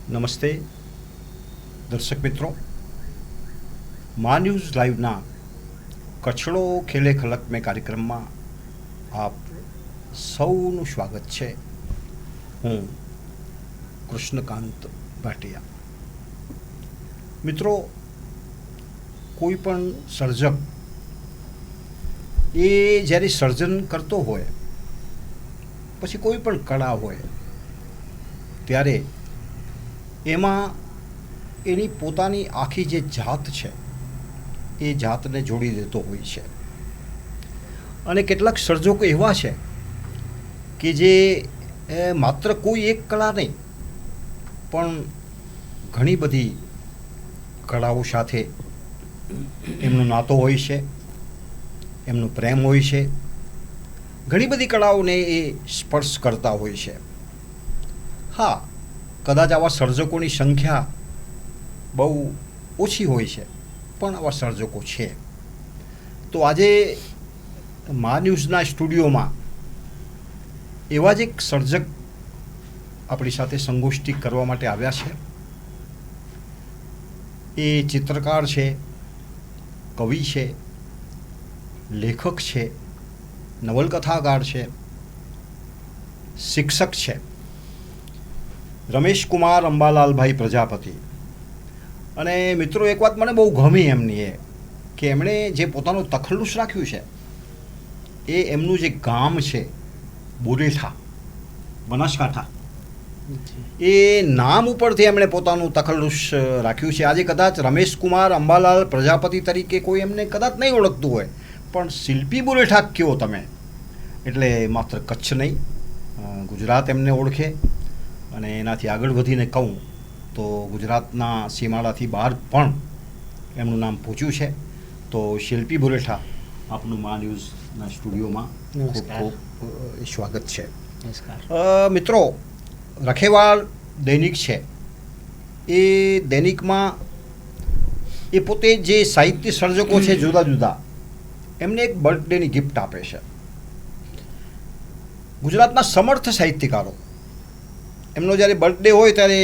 નમસ્તે દર્શક મિત્રો, મા ન્યૂઝ લાઈવના કચડો ખેલે ખલક મેં કાર્યક્રમમાં આપ સૌનું સ્વાગત છે. હું કૃષ્ણકાંત ભાટિયા. મિત્રો, કોઈ પણ સર્જક એ જ્યારે સર્જન કરતો હોય, પછી કોઈ પણ કળા હોય, ત્યારે એમાં એની પોતાની આખી જે જાત છે એ જાતને જોડી દેતો હોય છે. અને કેટલાક સર્જકો એવા છે કે જે માત્ર કોઈ એક કળા નહીં પણ ઘણી બધી કળાઓ સાથે એમનો નાતો હોય છે, એમનો પ્રેમ હોય છે, ઘણી બધી કળાઓને એ સ્પર્શ કરતા હોય છે. હા, કદાચ આવા સર્જકોની સંખ્યા બહુ ઓછી હોય છે, પણ આવા સર્જકો છે. તો આજે મા ન્યૂઝના સ્ટુડિયોમાં એવા જ એક સર્જક આપણી સાથે સંગોષ્ઠી કરવા માટે આવ્યા છે. એ ચિત્રકાર છે, કવિ છે, લેખક છે, નવલકથાકાર છે, શિક્ષક છે. રમેશ કુમાર અંબાલાલભાઈ પ્રજાપતિ. અને મિત્રો, એક વાત મને બહુ ગમી એમની એ કે એમણે જે પોતાનું તખલ્લુસ રાખ્યું છે એ એમનું જે ગામ છે બોરેઠા, બનાસકાંઠા, એ નામ ઉપરથી એમણે પોતાનું તખલ્લુસ રાખ્યું છે. આજે કદાચ રમેશ કુમાર અંબાલાલ પ્રજાપતિ તરીકે કોઈ એમને કદાચ નહીં ઓળખતું હોય, પણ શિલ્પી બોરેઠા કયો તમે એટલે માત્ર કચ્છ નહીં, ગુજરાત એમને ઓળખે. અને એનાથી આગળ વધીને કહું તો ગુજરાતના સીમાડાથી બહાર પણ એમનું નામ પહોંચ્યું છે. તો શિલ્પી બોરેઠા, આપનું મા ન્યૂઝના સ્ટુડિયોમાં ખૂબ ખૂબ સ્વાગત છે. મિત્રો, રખેવાળ દૈનિક છે, એ દૈનિકમાં એ પોતે જે સાહિત્ય સર્જકો છે જુદા જુદા, એમને એક બર્થડેની ગિફ્ટ આપે છે. ગુજરાતના સમર્થ સાહિત્યકારો એમનો જ્યારે બર્થડે હોય ત્યારે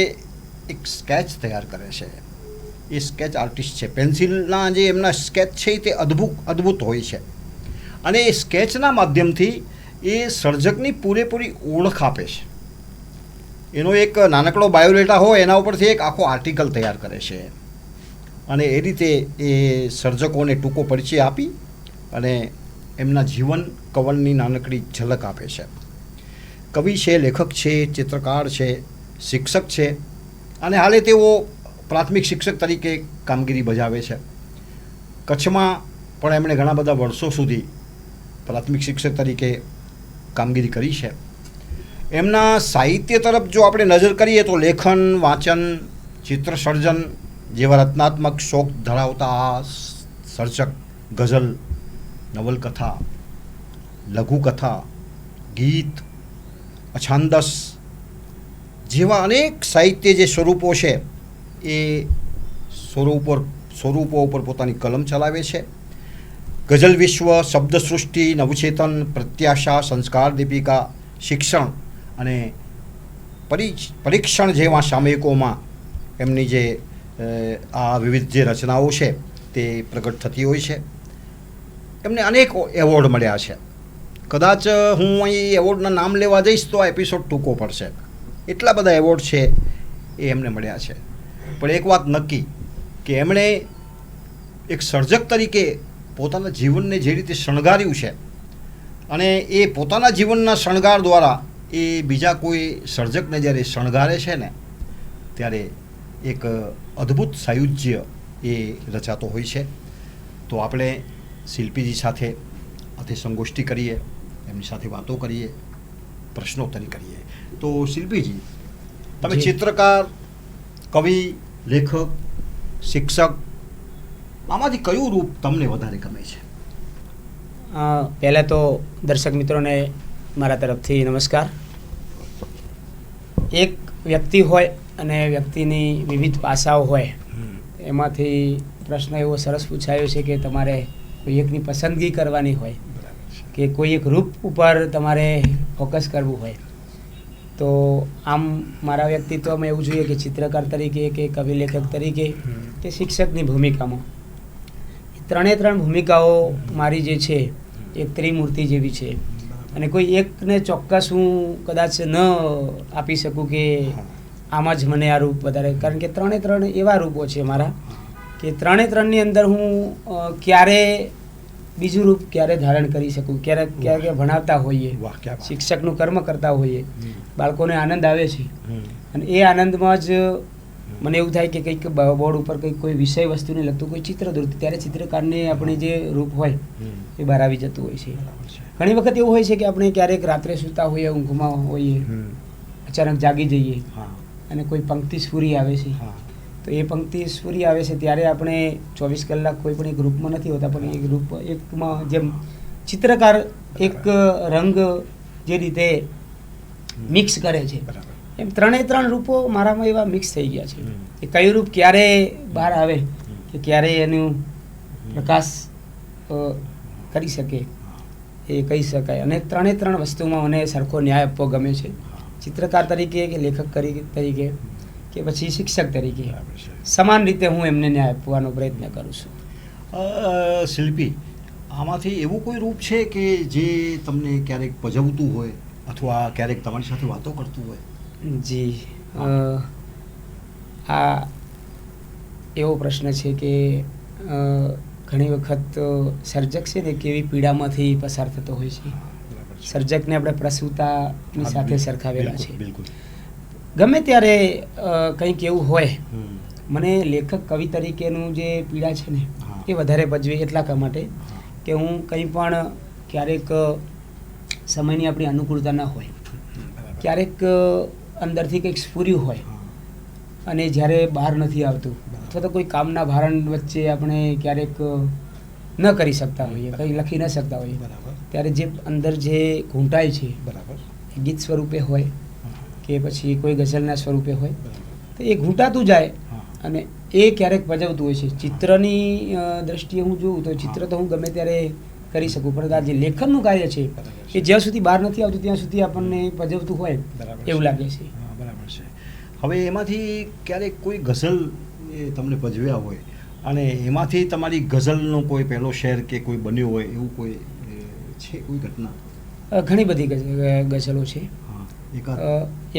એક સ્કેચ તૈયાર કરે છે. એ સ્કેચ આર્ટિસ્ટ છે. પેન્સિલના જે એમના સ્કેચ છે તે અદ્ભુત હોય છે. અને એ સ્કેચના માધ્યમથી એ સર્જકની પૂરેપૂરી ઓળખ આપે છે. એનો એક નાનકડો બાયોડેટા હોય એના ઉપરથી એક આખો આર્ટિકલ તૈયાર કરે છે. અને એ રીતે એ સર્જકોને ટૂંકો પરિચય આપી અને એમના જીવન કવનની નાનકડી ઝલક આપે છે. કવિ છે, લેખક છે, ચિત્રકાર છે, શિક્ષક છે, અને હાલે તેઓ પ્રાથમિક શિક્ષક તરીકે કામગીરી બજાવે છે. કચ્છમાં પણ એમણે ઘણા બધા વર્ષો સુધી પ્રાથમિક શિક્ષક તરીકે કામગીરી કરી છે. એમના સાહિત્ય તરફ જો આપણે નજર કરીએ તો લેખન, વાંચન, ચિત્ર સર્જન જેવા રચનાત્મક શોખ ધરાવતા આ સર્જક ગઝલ, નવલકથા, લઘુકથા, ગીત, અછાંદસ જેવા અનેક સાહિત્ય જે સ્વરૂપો છે એ સ્વરૂપો ઉપર પોતાની કલમ ચલાવે છે. ગઝલ વિશ્વ, શબ્દસૃષ્ટિ, નવચેતન, પ્રત્યાશા, સંસ્કાર દીપિકા, શિક્ષણ અને પરીક્ષણ જેવા સામયિકોમાં એમની જે આ વિવિધ જે રચનાઓ છે તે પ્રગટ થતી હોય છે. એમને અનેક એવોર્ડ મળ્યા છે. કદાચ હું અહીં એવોર્ડના નામ લેવા જઈશ તો આ એપિસોડ ટૂંકો પડશે. એટલા બધા એવોર્ડ છે એ એમને મળ્યા છે. પણ એક વાત નક્કી કે એમણે એક સર્જક તરીકે પોતાના જીવનને જે રીતે શણગાર્યું છે અને એ પોતાના જીવનના શણગાર દ્વારા એ બીજા કોઈ સર્જકને જ્યારે શણગારે છે ને ત્યારે એક અદ્ભુત સાયુજ્ય એ રચાતો હોય છે. તો આપણે શિલ્પીજી સાથે સંગોષ્ઠી કરીએ, એમની સાથે વાતો કરીએ, પ્રશ્નોત્તરી કરીએ. તો શિલ્પીજી, તમે ચિત્રકાર, કવિ, લેખક, શિક્ષક, આમાંથી કયું રૂપ તમને વધારે ગમે છે? પહેલાં તો દર્શક મિત્રોને મારા તરફથી નમસ્કાર. એક વ્યક્તિ હોય અને વ્યક્તિની વિવિધ પાસાઓ હોય, એમાંથી પ્રશ્ન એવો સરસ પૂછાયો છે કે તમારે કોઈ એકની પસંદગી કરવાની હોય કે કોઈ એક રૂપ ઉપર તમારે ફોકસ કરવું હોય તો આમ મારા વ્યક્તિત્વમાં એવું જોઈએ કે ચિત્રકાર તરીકે કે કવિ લેખક તરીકે કે શિક્ષકની ભૂમિકામાં ત્રણે ત્રણ ભૂમિકાઓ મારી જે છે એ ત્રિમૂર્તિ જેવી છે અને કોઈ એકને ચોક્કસ હું કદાચ ન આપી શકું કે આમાં જ મને આ રૂપ વધારે, કારણ કે ત્રણે ત્રણ એવા રૂપો છે મારા કે ત્રણે ત્રણની અંદર હું ક્યારે બીજું રૂપ ક્યારે ધારણ કરી શકું. ક્યારે ભણાવતા હોઈએ, શિક્ષકનું કર્મ કરતા હોઈએ, બાળકોને આનંદ આવે છે અને એ આનંદમાં જ મને એવું થાય કે કંઈક બોર્ડ ઉપર કંઈક કોઈ વિષય વસ્તુને લગતું કોઈ ચિત્ર દોરતું, ત્યારે ચિત્રકારને આપણે જે રૂપ હોય એ બહાર આવી જતું હોય છે. ઘણી વખત એવું હોય છે કે આપણે ક્યારેક રાત્રે સૂતા હોઈએ, ઊંઘમાં હોઈએ, અચાનક જાગી જઈએ અને કોઈ પંક્તિ સ્ફુરી આવે છે. તો એ પંક્તિ સ્ફુરી આવે છે ત્યારે આપણે 24 કલાક કોઈ પણ એક ગ્રુપમાં નથી હોતા, પણ એક ગ્રુપ એકમાં જેમ ચિત્રકાર એક રંગ જે રીતે મિક્સ કરે છે એમ ત્રણે ત્રણ રૂપો મારામાં એવા મિક્સ થઈ ગયા છે કે કયું રૂપ ક્યારે બહાર આવે કે ક્યારે એનું પ્રકાશ કરી શકે એ કહી શકાય. અને ત્રણે ત્રણ વસ્તુમાં મને સરખો ન્યાય આપવો ગમે છે, ચિત્રકાર તરીકે કે લેખક તરીકે કે પછી શિક્ષક તરીકે સમાન રીતે હું એમને ન્યાય આપવાનો પ્રયત્ન કરું છું. શિલ્પી, આમાંથી એવું કોઈ રૂપ છે કે જે તમને ક્યારેક પજવતું હોય અથવા ક્યારેક તમારી સાથે વાતો કરતું હોય? જી, આ એવો પ્રશ્ન છે કે ઘણી વખત સર્જક છે ને કેવી પીડામાંથી પસાર થતો હોય છે. સર્જકને આપણે પ્રસૂતાની સાથે સરખાવેલા છે. ગમે ત્યારે કંઈક એવું હોય, મને લેખક કવિ તરીકેનું જે પીડા છે ને એ વધારે ભજવે એટલા માટે કે હું કંઈ પણ ક્યારેક સમયની આપણી અનુકૂળતા ના હોય, ક્યારેક અંદરથી કંઈક સ્ફુર્યું હોય અને જ્યારે બહાર નથી આવતું અથવા તો કોઈ કામના ભારણ વચ્ચે આપણે ક્યારેક ન કરી શકતા હોઈએ, કંઈ લખી ન શકતા હોઈએ, ત્યારે જે અંદર જે ઘૂંટાય છે એ ગીત સ્વરૂપે હોય કે પછી કોઈ ગઝલના સ્વરૂપે હોય, તો એ ઘૂંટાતું જાય અને એ ક્યારેક ભજવતું હોય છે. ચિત્રની દ્રષ્ટિએ હું જોઉં તો ચિત્ર તો હું ગમે ત્યારે કરી શકું, પણ આ જે લેખનનું કાર્ય છે એ જ્યાં સુધી બહાર નથી આવતું ત્યાં સુધી આપણને ભજવતું હોય એવું લાગે છે. બરાબર છે. હવે એમાંથી ક્યારેક કોઈ ગઝલ એ તમને ભજવ્યા હોય અને એમાંથી તમારી ગઝલનો કોઈ પહેલો શેર કે કોઈ બન્યો હોય એવું કોઈ છે, કોઈ ઘટના? ઘણી બધી ગઝલો છે.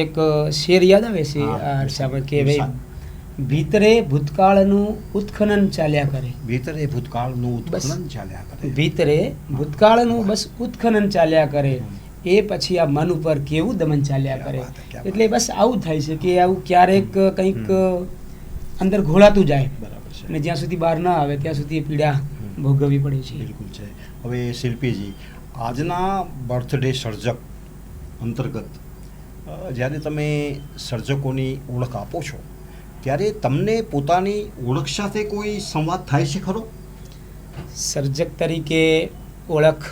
એક શેર યાદ આવે છે આ અરસામાં કે ભાઈ ભીતરે ભૂતકાળનું ઉત્ખનન ચાલ્યા કરે, ભીતરે ભૂતકાળનું ઉત્ખનન ચાલ્યા કરે, ભીતરે ભૂતકાળનું બસ ઉત્ખનન ચાલ્યા કરે, એ પછી આ મન ઉપર કેવું દમન ચાલ્યા કરે. એટલે બસ આવું થાય છે કે આવું ક્યારેક કંઈક અંદર ઘોળાતું જાય અને જ્યાં સુધી બહાર ના આવે ત્યાં સુધી એ પીડા ભોગવવી પડે છે. બિલકુલ છે. હવે શિલ્પીજી, આજના બર્થડે સર્જક અંતર્ગત જ્યારે તમે સર્જકોની ઓળખ આપો છો ત્યારે તમને પોતાની ઓળખ સાથે કોઈ સંવાદ થાય છે ખરો? સર્જક તરીકે ઓળખ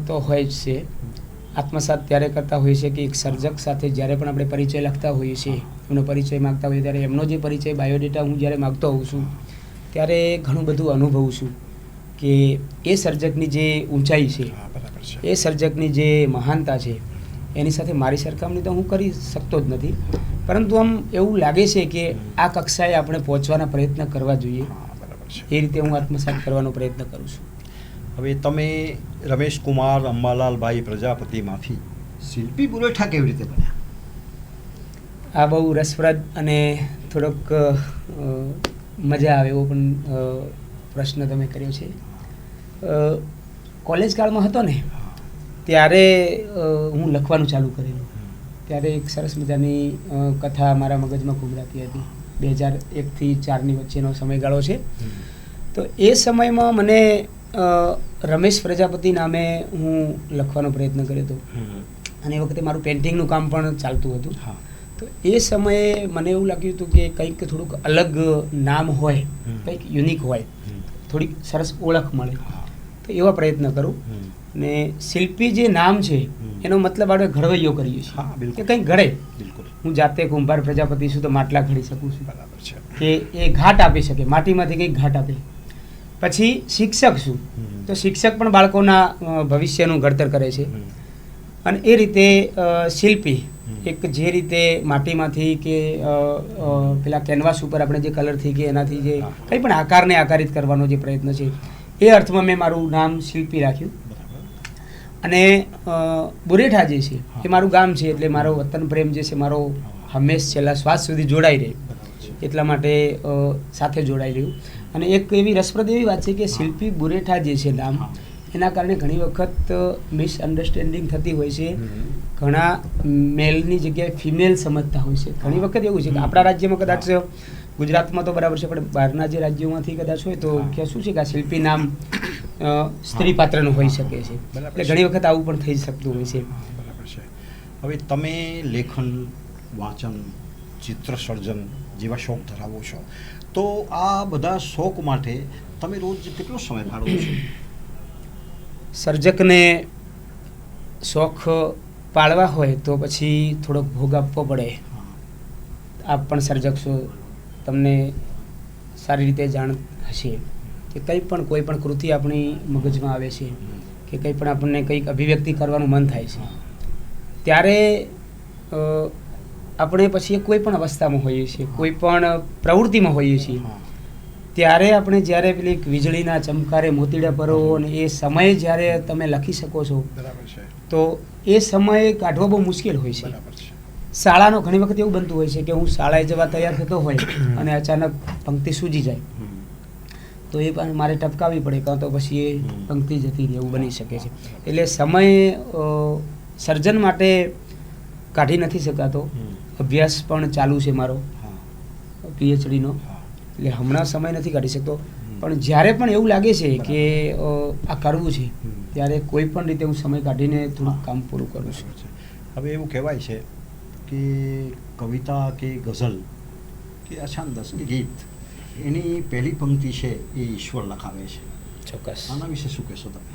તો હોય જ છે. આત્મસાત ત્યારે કરતા હોઈએ છીએ કે એક સર્જક સાથે જ્યારે પણ આપણે પરિચય લખતા હોઈએ છીએ, એમનો પરિચય માગતા હોઈએ ત્યારે એમનો જે પરિચય બાયોડેટા હું જ્યારે માગતો હોઉં છું ત્યારે ઘણું બધું અનુભવું છું કે એ સર્જકની જે ઊંચાઈ છે, એ સર્જકની જે મહાનતા છે એની સાથે મારી સરખામણી તો હું કરી શકતો જ નથી, પરંતુ આમ એવું લાગે છે કે આ કક્ષાએ આપણે પહોંચવાના પ્રયત્ન કરવા જોઈએ. એ રીતે હું આત્મસાત કરવાનો પ્રયત્ન કરું છું. હવે તમે રમેશ કુમાર અંબાલાલભાઈ પ્રજાપતિમાંથી શિલ્પી બુલેઠા કેવી રીતે બન્યા? આ બહુ રસપ્રદ અને થોડોક મજા આવે એવો પણ પ્રશ્ન તમે કર્યો છે. કોલેજ કાળમાં હતો ને ત્યારે હું લખવાનું ચાલુ કરેલું. ત્યારે એક સરસ મજાની કથા મારા મગજમાં ઘૂમરાતી હતી. 2001થી 4ની વચ્ચેનો સમયગાળો છે. તો એ સમયમાં મને રમેશ પ્રજાપતિ નામે હું લખવાનો પ્રયત્ન કર્યો હતો અને એ વખતે મારું પેઇન્ટિંગનું કામ પણ ચાલતું હતું. તો એ સમયે મને એવું લાગ્યું હતું કે કંઈક થોડુંક અલગ નામ હોય, કંઈક યુનિક હોય, થોડીક સરસ ઓળખ મળે, તો એવા પ્રયત્ન કરું. ને શિલ્પી જે નામ છે એનો મતલબ આપણે ઘડવૈયો કરીએ છીએ કે કંઈક ઘડે. હું જાતે કુંભાર પ્રજાપતિ છું તો માટલા ઘડી શકું છું. બરાબર છે. કે એ ઘાટ આપી શકે, માટીમાંથી કંઈક ઘાટ આપે. પછી શિક્ષક છું તો શિક્ષક પણ બાળકોના ભવિષ્યનું ઘડતર કરે છે. અને એ રીતે શિલ્પી એક જે રીતે માટીમાંથી કે પેલા કેનવાસ ઉપર આપણે જે કલરથી કે એનાથી જે કંઈ પણ આકારને આકારિત કરવાનો જે પ્રયત્ન છે એ અર્થમાં મેં મારું નામ શિલ્પી રાખ્યું. અને બુરેઠા જે છે એ મારું ગામ છે એટલે મારો વતન પ્રેમ જે છે મારો હંમેશ છેલ્લા શ્વાસ સુધી જોડાઈ રહે એટલા માટે સાથે જોડાઈ રહ્યું. અને એક એવી રસપ્રદ એવી વાત છે કે શિલ્પી બુરેઠા જે છે નામ એના કારણે ઘણી વખત મિસઅન્ડરસ્ટેન્ડિંગ થતી હોય છે. ઘણા મેલની જગ્યાએ ફિમેલ સમજતા હોય છે. ઘણી વખત એવું છે કે આપણા રાજ્યમાં કદાચ ગુજરાતમાં તો બરાબર છે પણ બહારના જે રાજ્યોમાંથી કદાચ હોય તો કે શું છે કે આ શિલ્પી નામ સ્ત્રી પાત્રનું હોઈ શકે છે. એટલે ઘણી વખત આવું પણ થઈ શકતું હોય છે. બરાબર છે. હવે તમે લેખન, વાંચન, ચિત્ર સર્જન જેવા શોખ ધરાવો છો, તો આ બધા શોખ માટે તમે રોજ કેટલો સમય ફાળવો છો? સર્જકને શોખ પાળવા હોય તો પછી થોડોક ભોગ આપવો પડે. આપ પણ સર્જક છો, તમને સારી રીતે જાણ હશે કે કંઈ પણ કોઈ પણ કૃતિ આપણી મગજમાં આવે છે કે કંઈ પણ આપણને કંઈક અભિવ્યક્તિ કરવાનું મન થાય છે ત્યારે આપણે પછી કોઈ પણ અવસ્થામાં હોઈએ છીએ, કોઈ પણ પ્રવૃત્તિમાં હોઈએ છીએ ત્યારે આપણે જ્યારે પેલી વીજળીના ચમકારે મોતીડા પરો અને એ સમયે જ્યારે તમે લખી શકો છો તો એ સમય કાઢવો બહુ મુશ્કેલ હોય છે. શાળાનો ઘણી વખત એવું બનતું હોય છે કે હું શાળાએ જવા તૈયાર થતો હોય અને અચાનક પંક્તિ સૂજી જાય તો એ પણ મારે ટપકાવી પડે કાં તો પછી એ પંક્તિ જતી રહે એવું બની શકે છે. એટલે સમય સર્જન માટે કાઢી નથી શકાતો. અભ્યાસ પણ ચાલુ છે મારો પીએચડીનો, એટલે હમણાં સમય નથી કાઢી શકતો. પણ જ્યારે પણ એવું લાગે છે કે આ કરવું છે ત્યારે કોઈ પણ રીતે હું સમય કાઢીને થોડુંક કામ પૂરું કરું છું. હવે એવું કહેવાય છે કે કવિતા કે ગઝલ કે અછાંદસ કે ગીત એની પહેલી પંક્તિ છે એ ઈશ્વર લખાવે છે. ચોક્કસ. આના વિશે શું કહેશો તમે?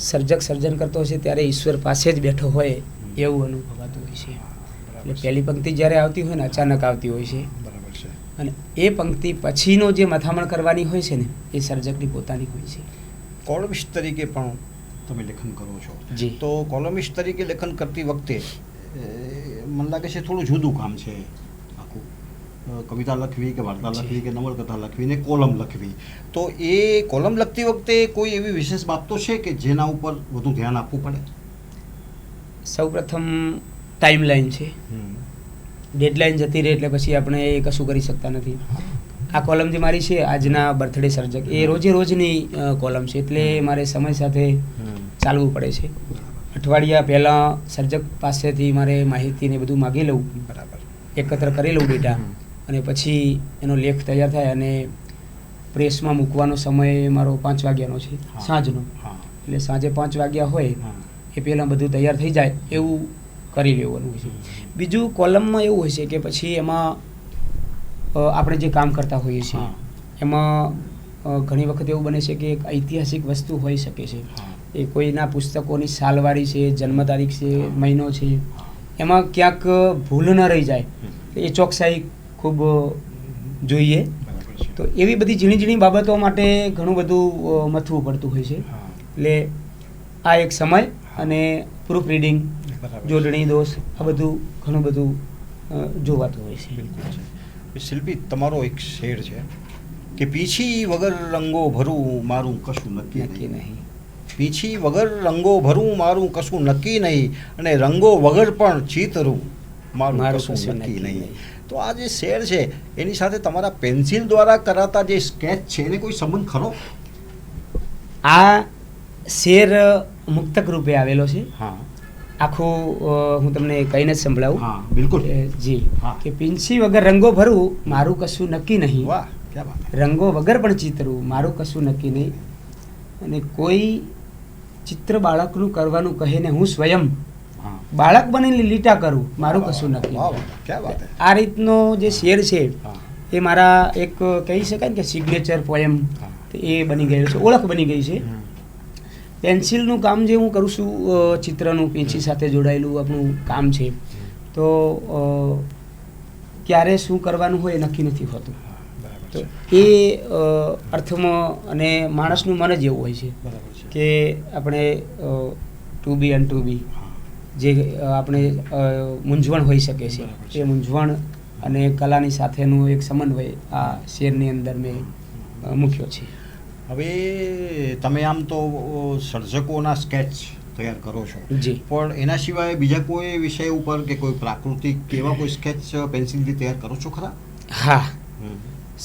સર્જક સર્જન કરતો હોય છે ત્યારે ઈશ્વર પાસે જ બેઠો હોય એવું અનુભવાતું હોય છે. એટલે પહેલી પંક્તિ જ્યારે આવતી હોય ને અચાનક આવતી હોય છે. બરાબર છે. અને એ પંક્તિ પછીનો જે મથામણ કરવાની હોય છે ને એ સર્જકની પોતાની હોય છે. કોલમિસ્ટ તરીકે પણ તમે લેખન કરો છો. જી. તો કોલમિસ્ટ તરીકે લેખન કરતી વખતે મને લાગે છે થોડું જુદું કામ છે આખું. કવિતા લખવી કે વાર્તા લખવી કે નવલકથા લખવી ને કોલમ લખવી, તો એ કોલમ લખતી વખતે કોઈ એવી વિશેષ બાબતો છે કે જેના ઉપર વધુ ધ્યાન આપવું પડે? સૌપ્રથમ ટાઈમલાઈન છે. ડેડલાઇન જતી રહે એટલે પછી આપણે એ કશું કરી શકતા નથી. આ કોલમ જે મારી છે આજના બર્થડે સર્જક એ રોજે રોજની કોલમ છે એટલે મારે સમય સાથે ચાલવું પડે છે. અઠવાડિયા પહેલાં સર્જક પાસેથી મારે માહિતીને બધું માગી લઉં, બરાબર, એકત્ર કરી લઉં ડેટા, અને પછી એનો લેખ તૈયાર થાય અને પ્રેસમાં મૂકવાનો સમય મારો 5 વાગ્યાનો છે સાંજનો. એટલે સાંજે 5 વાગ્યા હોય એ પહેલાં બધું તૈયાર થઈ જાય એવું કરી લેવાનું હોય છે. બીજું કોલમમાં એવું હોય છે કે પછી એમાં આપણે જે કામ કરતા હોઈએ છીએ એમાં ઘણી વખત એવું બને છે કે એક ઐતિહાસિક વસ્તુ હોઈ શકે છે. એ કોઈના પુસ્તકોની સાલવારી છે, જન્મ તારીખ છે, મહિનો છે, એમાં ક્યાંક ભૂલ ન રહી જાય એ ચોકસાઈ ખૂબ જોઈએ. તો એવી બધી ઝીણી ઝીણી બાબતો માટે ઘણું બધું મથવું પડતું હોય છે. એટલે આ એક સમય અને પ્રૂફ રીડિંગ, જોડણી દોષ, આ બધું ઘણું બધું જોવાતું હોય છે. બિલકુલ. શિલ્પી, તમારો એક શેર છે કે પીછી વગર રંગો ભરું મારું કશું નક્કી નહીં. પીછી વગર રંગો ભરું મારું કશું નક્કી નહીં, અને રંગો વગર પણ ચિતરું મારું કશું નક્કી નહીં. તો આ જે શેર છે એની સાથે તમારા પેન્સિલ દ્વારા કરાતા જે સ્કેચ છે એને કોઈ સંબંધ ખરો? આ શેર મુક્તક રૂપે આવેલો છે. હા, આખું હું તમને કહીને જ સંભળાવું. હા, બિલકુલ. જી. કે પીંછી વગર રંગો ભરું મારું કશું નક્કી નહીં. વાહ, ક્યા વાત. રંગો વગર પણ ચિતરું મારું કશું નક્કી નહીં. અને કોઈ ચિત્ર બાળકનું કરવાનું કહે ને હું સ્વયં બાળક બનીને લીટા કરું મારું કશું નક્કી. ક્યા વાત. આ રીતનો જે શેર છે એ મારા એક કહી શકાય ને કે સિગ્નેચર પોએમ એ બની ગયેલું છે, ઓળખ બની ગઈ છે. પેન્સિલનું કામ જે હું કરું છું, ચિત્રનું પેન્સિલ સાથે જોડાયેલું આપણું કામ છે, તો ક્યારે શું કરવાનું હોય એ નક્કી નથી હોતું. તો એ અર્થમાં અને માણસનું મન જ એવું હોય છે કે આપણે ટુ બી એન્ડ ટુ બી જે આપણે મૂંઝવણ હોઈ શકે છે બરાબર છે. એ મૂંઝવણ અને કલાની સાથેનું એક સમન્વય આ શેરની અંદર મેં મૂક્યો છે. હવે તમે આમ તો સર્જકોના સ્કેચ તૈયાર કરો છો, જી. પણ એના સિવાય બીજા કોઈ વિષય ઉપર કે કોઈ પ્રાકૃતિક કે એવા કોઈ સ્કેચ પેન્સિલથી તૈયાર કરો છો ખરા? હા,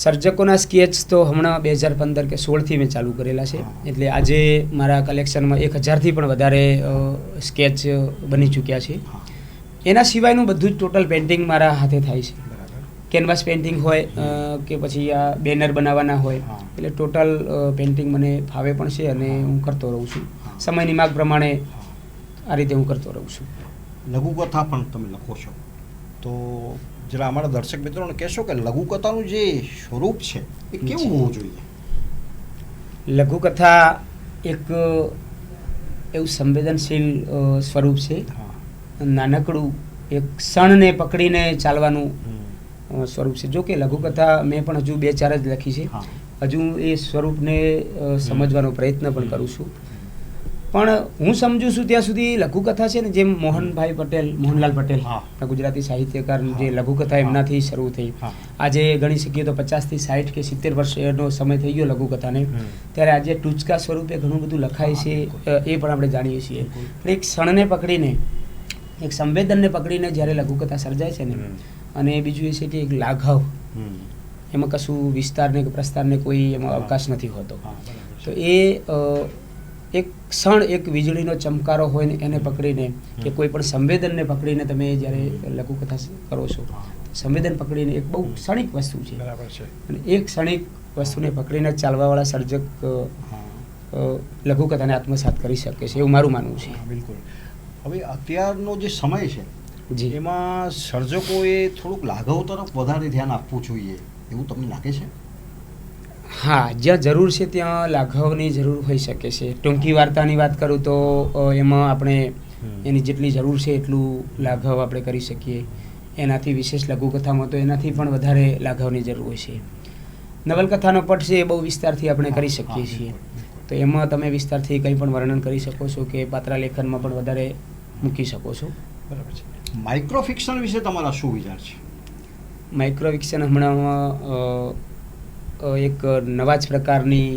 સર્જકોના સ્કેચ તો હમણાં 2015 કે 16થી મેં ચાલુ કરેલા છે. હા. એટલે આજે મારા કલેક્શનમાં 1000થી પણ વધારે સ્કેચ બની ચૂક્યા છે. હા, એના સિવાયનું બધું જ ટોટલ પેઇન્ટિંગ મારા હાથે થાય છે. બરાબર. કેનવાસ પેઇન્ટિંગ હોય કે પછી આ બેનર બનાવવાના હોય, હા. એટલે ટોટલ પેઇન્ટિંગ મને ફાવે પણ છે અને હું કરતો રહું છું. હા. સમયની માગ પ્રમાણે હા. આ રીતે હું કરતો રહું છું. લઘુકથા પણ તમે લખો છો, તો જરા અમારા દર્શક મિત્રોને કહેશો કે લઘુકથાનું જે સ્વરૂપ છે એ કેવું જી. હોવું જોઈએ? લઘુકથા એક એવું સંવેદનશીલ સ્વરૂપ છે. હા. નાનકડું એક ક્ષણને પકડીને ચાલવાનું સ્વરૂપ છે. જો કે લઘુકથા મેં પણ હજુ 2-4 જ લખી છે. હા. હજુ એ સ્વરૂપને સમજવાનો પ્રયત્ન પણ કરું છું. પણ હું સમજુ છું ત્યાં સુધી લઘુકથા છે ને, જેમ મોહનલાલ પટેલ હા. ગુજરાતી સાહિત્યકાર, જે હા. લઘુકથા એમનાથી શરૂ થઈ. હા. આજે ગણી શકીએ તો 50 થી 60 કે 70 વર્ષનો સમય થઈ ગયો લઘુકથાને. ત્યારે આજે ટૂચકા સ્વરૂપે ઘણું બધું લખાય છે, એ પણ આપણે જાણીએ છીએ. પણ એક ક્ષણને પકડીને, એક સંવેદનને પકડીને જ્યારે લઘુકથા સર્જાય છે ને, અને બીજું એ છે કે એક લાઘવ, એમાં કશું વિસ્તારને કે પ્રસ્તારને કોઈ એમાં અવકાશ નથી હોતો. તો એ એક ક્ષણ, એક વીજળીનો ચમકારો હોય ને એને પકડીને, કે કોઈ પણ સંવેદનને પકડીને તમે જ્યારે લઘુકથા કરો છો, સંવેદન પકડીને એક બહુ ક્ષણિક વસ્તુ છે. બરાબર છે. અને એક ક્ષણિક વસ્તુને પકડીને ચાલવાવાળા સર્જક લઘુકથાને આત્મસાત કરી શકે છે, એવું મારું માનવું છે. હા, બિલકુલ. હવે અત્યારનો જે સમય છે જી. એમાં સર્જકોએ થોડુંક લાઘવ તરફ વધારે ધ્યાન આપવું જોઈએ, એવું તમને લાગે છે? હા, જ્યાં જરૂર છે ત્યાં લાઘવની જરૂર હોઈ શકે છે. ટૂંકી વાર્તાની વાત કરું તો એમાં આપણે એની જેટલી જરૂર છે એટલું લાઘવ આપણે કરી શકીએ. એનાથી વિશેષ લઘુકથામાં તો એનાથી પણ વધારે લાઘવની જરૂર હોય છે. નવલકથાનો પટ છે એ બહુ વિસ્તારથી આપણે કરી શકીએ છીએ. તો એમાં તમે વિસ્તારથી કંઈ પણ વર્ણન કરી શકો છો કે પાત્ર લેખનમાં પણ વધારે મૂકી શકો છો. બરાબર છે. માઇક્રો ફિક્શન વિશે તમારા શું વિચાર છે? માઇક્રો ફિક્શન હમણાં એક નવા જ પ્રકારની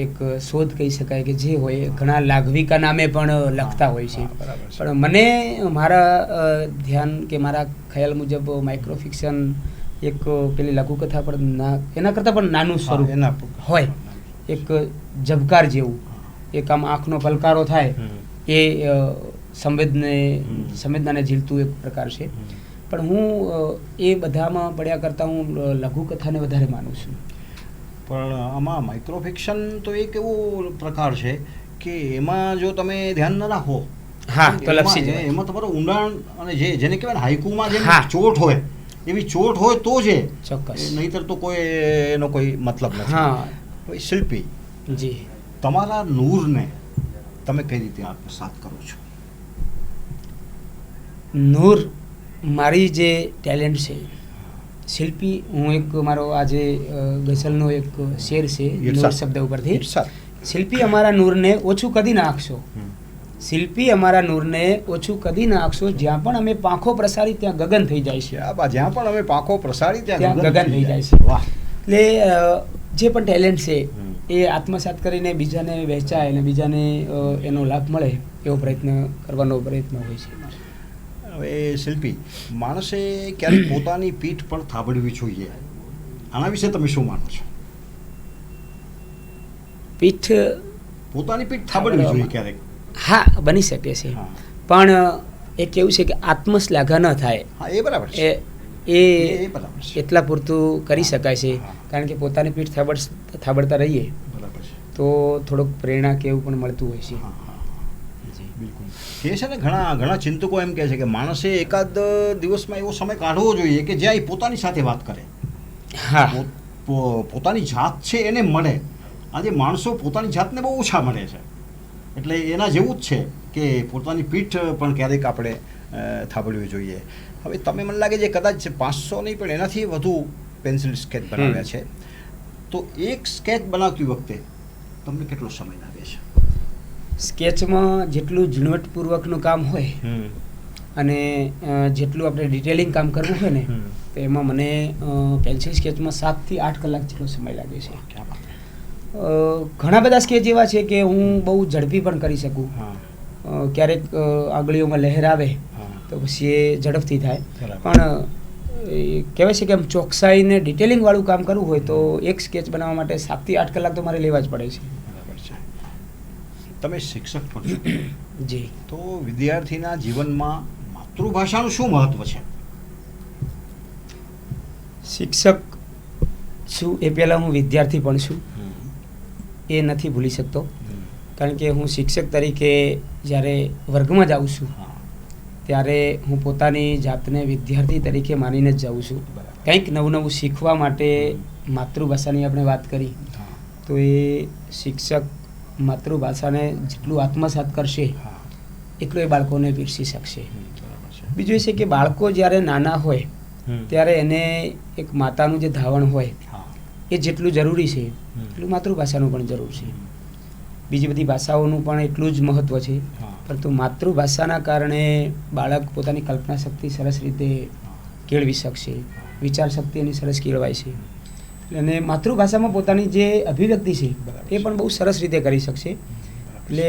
એક શોધ કહી શકાય કે જે હોય, ઘણા લાઘવિકા નામે પણ લખતા હોય છે. બરાબર છે. પણ મને મારા ધ્યાન કે મારા ખ્યાલ મુજબ માઇક્રો ફિક્શન એક પેલી લઘુકથા પણ એના કરતાં પણ નાનું સ્વરૂપ એના હોય, એક ઝબકાર જેવું, એક આમ આંખનો પલકારો થાય એ સંવેદનાને ઝીલતું એક પ્રકાર છે. પણ હું એ બધામાં પડ્યા કરતાં હું લઘુકથાને વધારે માનું છું. પણ આમાં માઇક્રો ફિક્શન તો એક એવો પ્રકાર છે કે એમાં જો તમે ધ્યાન ન રાખો, હા, તો લપસી જાય. એમાં તમારું ઊંડાણ અને જેને કહેવાય ને હાઈકુમાં જેમ હા. ચોટ હોય, એવી ચોટ હોય તો છે, ચોક્કસ. નહીતર તો કોઈ એનો કોઈ મતલબ નથી. હા. હવે શિલ્પી, જી. તમારા નૂરને તમે કઈ રીતે આત્મસાત કરો છો? નૂર મારી જે ટેલેન્ટ છે, શિલ્પી હું એક મારો આજે ગઝલનો એક શેર છે નૂર શબ્દ ઉપરથી. ઇરશાદ. શિલ્પી અમારા નૂરને ઓછું કદી ના આંકશો, શિલ્પી અમારા નૂરને ઓછું કદી ના આંકશો, જ્યાં પણ અમે પાંખો પ્રસારી ત્યાં ગગન થઈ જાય છે. જ્યાં પણ અમે પાંખો પ્રસારી ત્યાં ગગન થઈ જાય છે. વાહ. એટલે જે પણ ટેલેન્ટ છે એ આત્મસાત કરીને બીજાને વહેંચાય અને બીજાને એનો લાભ મળે એવો પ્રયત્ન કરવાનો પ્રયત્ન હોય છે. હવે શિલ્પી, માણસે ક્યારેક પોતાની પીઠ પણ થાબડવી જોઈએ, આના વિશે તમે શું માનો છો? પીઠ પોતાની પીઠ થાબડવી જોઈએ ક્યારેક? હા, બની શકે છે. હા. પણ એ કેવું છે કે આત્મશ્લાઘા ન થાય, હા, એ બરાબર છે. એ એ બરાબર છે. એટલા પૂરતું કરી શકાય છે. હા. કારણ કે પોતાની પીઠ થાબડતા રહીએ બરાબર છે. તો થોડુંક પ્રેરણા કે એવું પણ મળતું હોય છે. હા, હા, બિલકુલ. કે છે ને, ઘણા ચિંતકો એમ કહે છે કે માણસે એકાદ દિવસમાં એવો સમય કાઢવો જોઈએ કે જ્યાં એ પોતાની સાથે વાત કરે, હા. પોતાની જાત છે એને મળે. આજે માણસો પોતાની જાતને બહુ ઓછા મળે છે, એટલે એના જેવું જ છે કે પોતાની પીઠ પણ ક્યારેક આપણે થાબડવી જોઈએ. હવે તમે મને લાગે છે કદાચ 500 નહીં પણ એનાથી વધુ પેન્સિલ સ્કેચ બનાવ્યા છે, તો એક સ્કેચ બનાવતી વખતે તમને કેટલો સમય લાગે છે? સ્કેચમાં જેટલું ઝીણવટપૂર્વકનું કામ હોય અને જેટલું આપણે ડિટેલિંગ કામ કરવું હોય ને તો એમાં મને પેન્સિલ સ્કેચમાં 7 થી 8 કલાક જેટલો સમય લાગે છે. ઘણા બધા સ્કેચ એવા છે કે હું બહુ ઝડપી પણ કરી શકું. ક્યારેક આંગળીઓમાં લહેર આવે તો પછી એ ઝડપથી થાય, પણ કહેવાય છે કે આમ ચોકસાઈ ને ડિટેલિંગ વાળું કામ કરવું હોય તો એક સ્કેચ બનાવવા માટે 7 થી 8 કલાક તો મારે લેવા જ પડે છે. તમે શિક્ષક પણ છો, જી. તો વિદ્યાર્થીના જીવનમાં માતૃભાષાનું શું મહત્વ છે? શિક્ષક છું એ પહેલાં હું વિદ્યાર્થી પણ છું, એ નથી ભૂલી શકતો. કારણ કે હું શિક્ષક તરીકે જ્યારે વર્ગમાં જાઉં છું ત્યારે હું પોતાની જાતને વિદ્યાર્થી તરીકે માનીને જ જાઉં છું. કંઈક નવું નવું શીખવા માટે માતૃભાષાની આપણે વાત કરી તો એ શિક્ષક માતૃભાષાને જેટલું આત્મસાત કરશે એટલું એ બાળકોને પીરસી શકશે. બીજું એ છે કે બાળકો જ્યારે નાના હોય ત્યારે એને એક માતાનું જે ધાવણ હોય એ જેટલું જરૂરી છે એટલું માતૃભાષાનું પણ જરૂર છે. બીજી બધી ભાષાઓનું પણ એટલું જ મહત્ત્વ છે, પરંતુ માતૃભાષાના કારણે બાળક પોતાની કલ્પના શક્તિ સરસ રીતે કેળવી શકશે, વિચાર શક્તિ એની સરસ કેળવાય છે, અને માતૃભાષામાં પોતાની જે અભિવ્યક્તિ છે એ પણ બહુ સરસ રીતે કરી શકશે. એટલે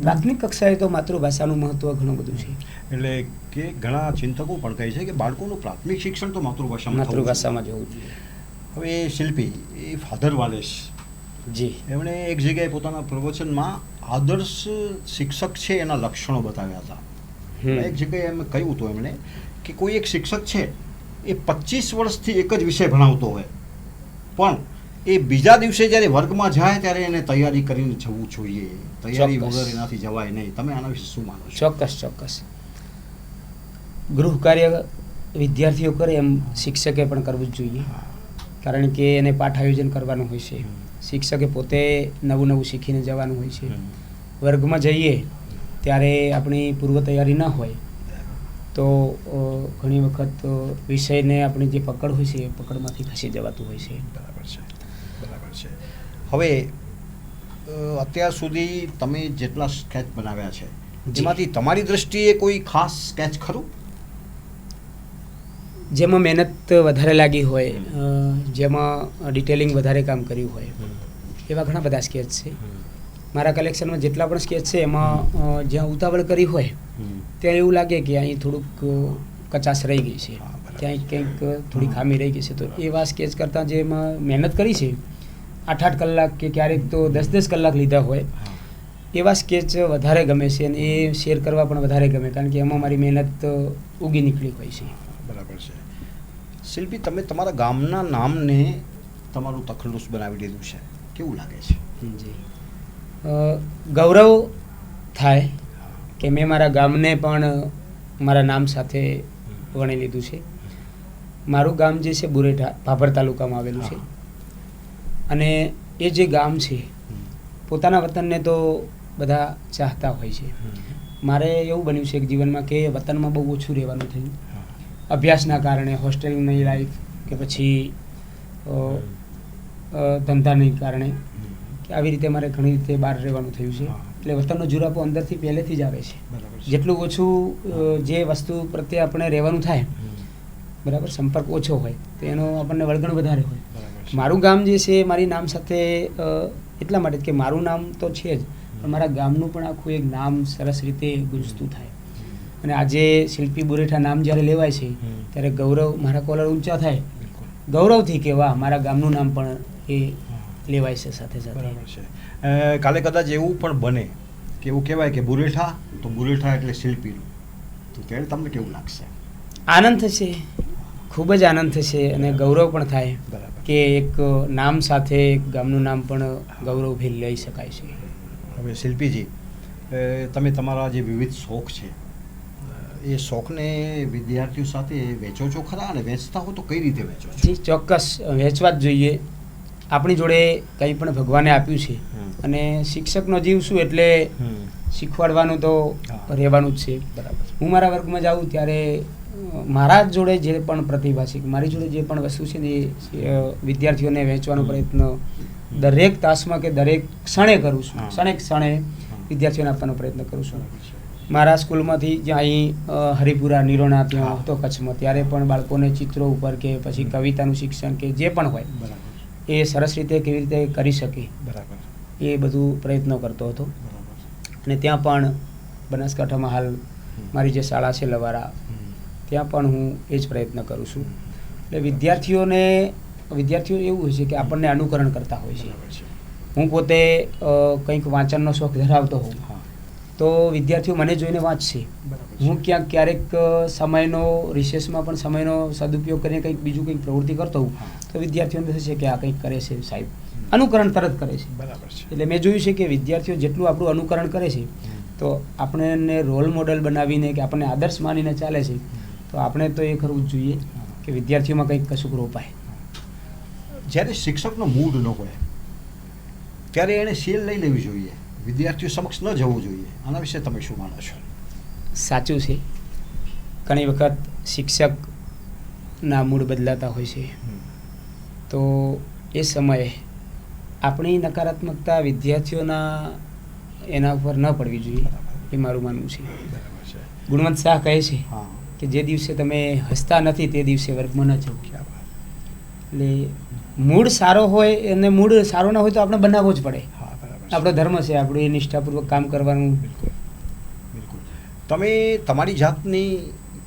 પ્રાથમિક કક્ષાએ તો માતૃભાષાનું મહત્ત્વ ઘણું બધું છે. એટલે કે ઘણા ચિંતકો પણ કહે છે કે બાળકોનું પ્રાથમિક શિક્ષણ તો માતૃભાષામાં જવું જોઈએ. હવે શિલ્પી એ ફાધર વાલેસ જી, એમણે એક જગ્યાએ પોતાના પ્રવચનમાં આદર્શ શિક્ષક છે એના લક્ષણો બતાવ્યા હતા. એક જગ્યાએ એમ કહ્યું હતું એમણે કે કોઈ એક શિક્ષક છે એ 25 વર્ષથી એક જ વિષય ભણાવતો હોય, પણ એ બીજા દિવસે જ્યારે વર્ગમાં જાય ત્યારે એને તૈયારી કરીને જવું જોઈએ. તૈયારી વગર એનાથી જવાય નહીં. તમે આના વિશે શું માનો છો? ચોક્કસ. ગૃહ કાર્ય વિદ્યાર્થીઓ કરે એમ શિક્ષકે પણ કરવું જ જોઈએ, કારણ કે એને પાઠ આયોજન કરવાનું હોય છે. શિક્ષકે પોતે નવું નવું શીખીને જવાનું હોય છે. વર્ગમાં જઈએ ત્યારે આપણી પૂર્વ તૈયારી ન હોય તો ઘણી વખત વિષયને આપણી જે પકડ હોય છે એ પકડમાંથી ખસી જવાતું હોય છે. બરાબર છે. હવે અત્યાર સુધી તમે જેટલા સ્કેચ બનાવ્યા છે એમાંથી તમારી દ્રષ્ટિએ કોઈ ખાસ સ્કેચ ખરું જેમાં મહેનત વધારે લાગી હોય, જેમાં ડિટેલિંગ વધારે કામ કર્યું હોય, એવા ઘણા બધા સ્કેચ છે મારા કલેક્શનમાં. જેટલા પણ સ્કેચ છે એમાં જ્યાં ઉતાવળ કરી હોય ત્યાં એવું લાગે કે અહીં થોડુંક કચાશ રહી ગઈ છે, ત્યાં કંઈક થોડી ખામી રહી ગઈ છે, તો એવા સ્કેચ કરતાં જેમાં મહેનત કરી છે 8-8 કલાક કે ક્યારેક તો 10-10 કલાક લીધા હોય એવા સ્કેચ વધારે ગમે છે, અને એ શેર કરવા પણ વધારે ગમે, કારણ કે એમાં મારી મહેનત ઉગી નીકળી હોય છે. બરાબર છે. શિલ્પી, તમે તમારા ગામના નામને તમારું તખલ્લુસ બનાવી દીધું છે, કેવું લાગે છે? જી, ગૌરવ થાય કે મેં મારા ગામને પણ મારા નામ સાથે વણી લીધું છે. મારું ગામ જે છે બુરેઠા, ભાભર તાલુકામાં આવેલું છે, અને એ જે ગામ છે પોતાના વતનને તો બધા ચાહતા હોય છે. મારે એવું બન્યું છે કે જીવનમાં કે વતનમાં બહુ ઓછું રહેવાનું થયું, અભ્યાસના કારણે, હોસ્ટેલની લાઈફ કે પછી ધંધાને કારણે કે આવી રીતે મારે ઘણી રીતે બહાર રહેવાનું થયું છે. એટલે વતનનો જુરાપો અંદરથી પહેલેથી જ આવે છે. જેટલું ઓછું જે વસ્તુ પ્રત્યે આપણે રહેવાનું થાય, બરાબર, સંપર્ક ઓછો હોય તો એનો આપણને વળગણ વધારે હોય. મારું ગામ જે છે મારી નામ સાથે એટલા માટે કે મારું નામ તો છે જ, પણ મારા ગામનું પણ આખું એક નામ સરસ રીતે ગુંજતું થાય. અને આજે શિલ્પી બુરેઠા નામ જ્યારે લેવાય છે ત્યારે ગૌરવ, મારા કોલર ઊંચા થાય ગૌરવથી કે વાહ, મારા ગામનું નામ પણ એ લેવાય છે સાથે સાથે. કાલે કદાચ એવું પણ બને કે એવું કહેવાય કે બુરેઠા તો બુરેઠા એટલે શિલ્પીનું, તો ત્યારે તમને કેવું લાગશે? આનંદ થશે, ખૂબ જ આનંદ થશે, અને ગૌરવ પણ થાય કે એક નામ સાથે એક ગામનું નામ પણ ગૌરવભેર લઈ શકાય છે. હવે શિલ્પીજી, તમે તમારા જે વિવિધ શોખ છે એ શોખને વિદ્યાર્થીઓ સાથે વેચો છો ખરા, અને વેચતા હો તો કઈ રીતે વેચો છો? જી, ચોક્કસ વેચવા જ જોઈએ. આપણી જોડે કંઈ પણ ભગવાને આપ્યું છે, અને શિક્ષકનો જીવ શું એટલે શીખવાડવાનું તો રહેવાનું જ છે. બરાબર. હું મારા વર્ગમાં જાઉં ત્યારે મારા જોડે જે પણ પ્રતિભા છે, મારી જોડે જે પણ વસ્તુ છે ને એ વિદ્યાર્થીઓને વહેંચવાનો પ્રયત્ન દરેક તાસમાં કે દરેક ક્ષણે કરું છું. ક્ષણે વિદ્યાર્થીઓને આપવાનો પ્રયત્ન કરું છું. મારા સ્કૂલમાંથી જ્યાં અહીં હરિપુરા નિરોણા ત્યાં હતો કચ્છમાં, ત્યારે પણ બાળકોને ચિત્રો ઉપર કે પછી કવિતાનું શિક્ષણ કે જે પણ હોય બરાબર એ સરસ રીતે કેવી રીતે કરી શકે બરાબર એ બધું પ્રયત્નો કરતો હતો. અને ત્યાં પણ બનાસકાંઠામાં હાલ મારી જે શાળા છે લવારા, ત્યાં પણ હું એ જ પ્રયત્ન કરું છું. એટલે વિદ્યાર્થીઓ એવું હોય છે કે આપણને અનુકરણ કરતા હોય છે. હું પોતે કંઈક વાંચનનો શોખ ધરાવતો હોઉં તો વિદ્યાર્થીઓ મને જોઈને વાંચશે. હું ક્યારેક સમયનો રિસેસમાં પણ સમયનો સદુપયોગ કરીને કંઈક બીજું કંઈક પ્રવૃત્તિ કરતો હોઉં તો વિદ્યાર્થીઓને થશે કે આ કંઈક કરે છે સાહેબ, અનુકરણ તરત કરે છે. બરાબર છે. એટલે મેં જોયું છે કે વિદ્યાર્થીઓ જેટલું આપણું અનુકરણ કરે છે તો આપણને રોલ મોડલ બનાવીને કે આપણને આદર્શ માનીને ચાલે છે તો આપણે તો એ કરવું જ જોઈએ કે વિદ્યાર્થીઓમાં કંઈક કશુંક રોપાય. જ્યારે શિક્ષકનો મૂડ ન હોય ત્યારે એણે સેલ લઈ લેવી જોઈએ, વિદ્યાર્થીઓ સમક્ષ ન જવું જોઈએ. આના વિશે તમે શું માનો છો? સાચું છે. ઘણી વખત શિક્ષકના મૂડ બદલાતા હોય છે તો એ સમયે આપણી નકારાત્મકતા વિદ્યાર્થીઓના એના ઉપર ન પડવી જોઈએ, એ મારું માનવું છે. ગુણવંત શાહ કહે છે કે જે દિવસે તમે હસતા નથી તે દિવસે વર્ગમાં ન જવું. એટલે મૂડ સારો હોય અને મૂડ સારો ના હોય તો આપણે બનાવવો જ પડે. આપણો ધર્મ છે, આપણે એ નિષ્ઠાપૂર્વક કામ કરવાનું. બિલકુલ. તમે તમારી જાતની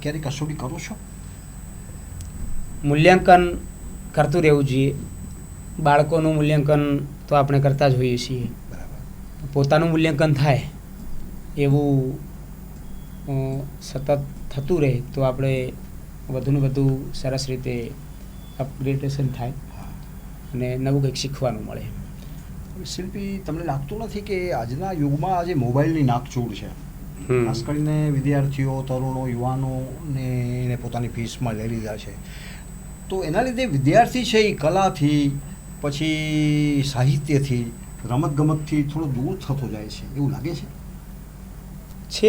ક્યારેક કસોટી કરો છો? મૂલ્યાંકન કરતું રહેવું જોઈએ. બાળકોનું મૂલ્યાંકન તો આપણે કરતા જ હોઈએ છીએ. પોતાનું મૂલ્યાંકન થાય એવું સતત થતું રહે તો આપણે વધુને વધુ સરસ રીતે અપગ્રેડેશન થાય અને નવું કંઈક શીખવાનું મળે. શિલ્પી, તમને લાગતું નથી કે આજના યુગમાં આજે મોબાઈલની નાકચૂડ છે? ખાસ કરીને વિદ્યાર્થીઓ, તરુણો, યુવાનોને એને પોતાની ફીસમાં લઈ લીધા છે, તો એના લીધે વિદ્યાર્થી છે એ કલાથી પછી સાહિત્યથી રમતગમતથી થોડો દૂર થતો જાય છે, એવું લાગે છે?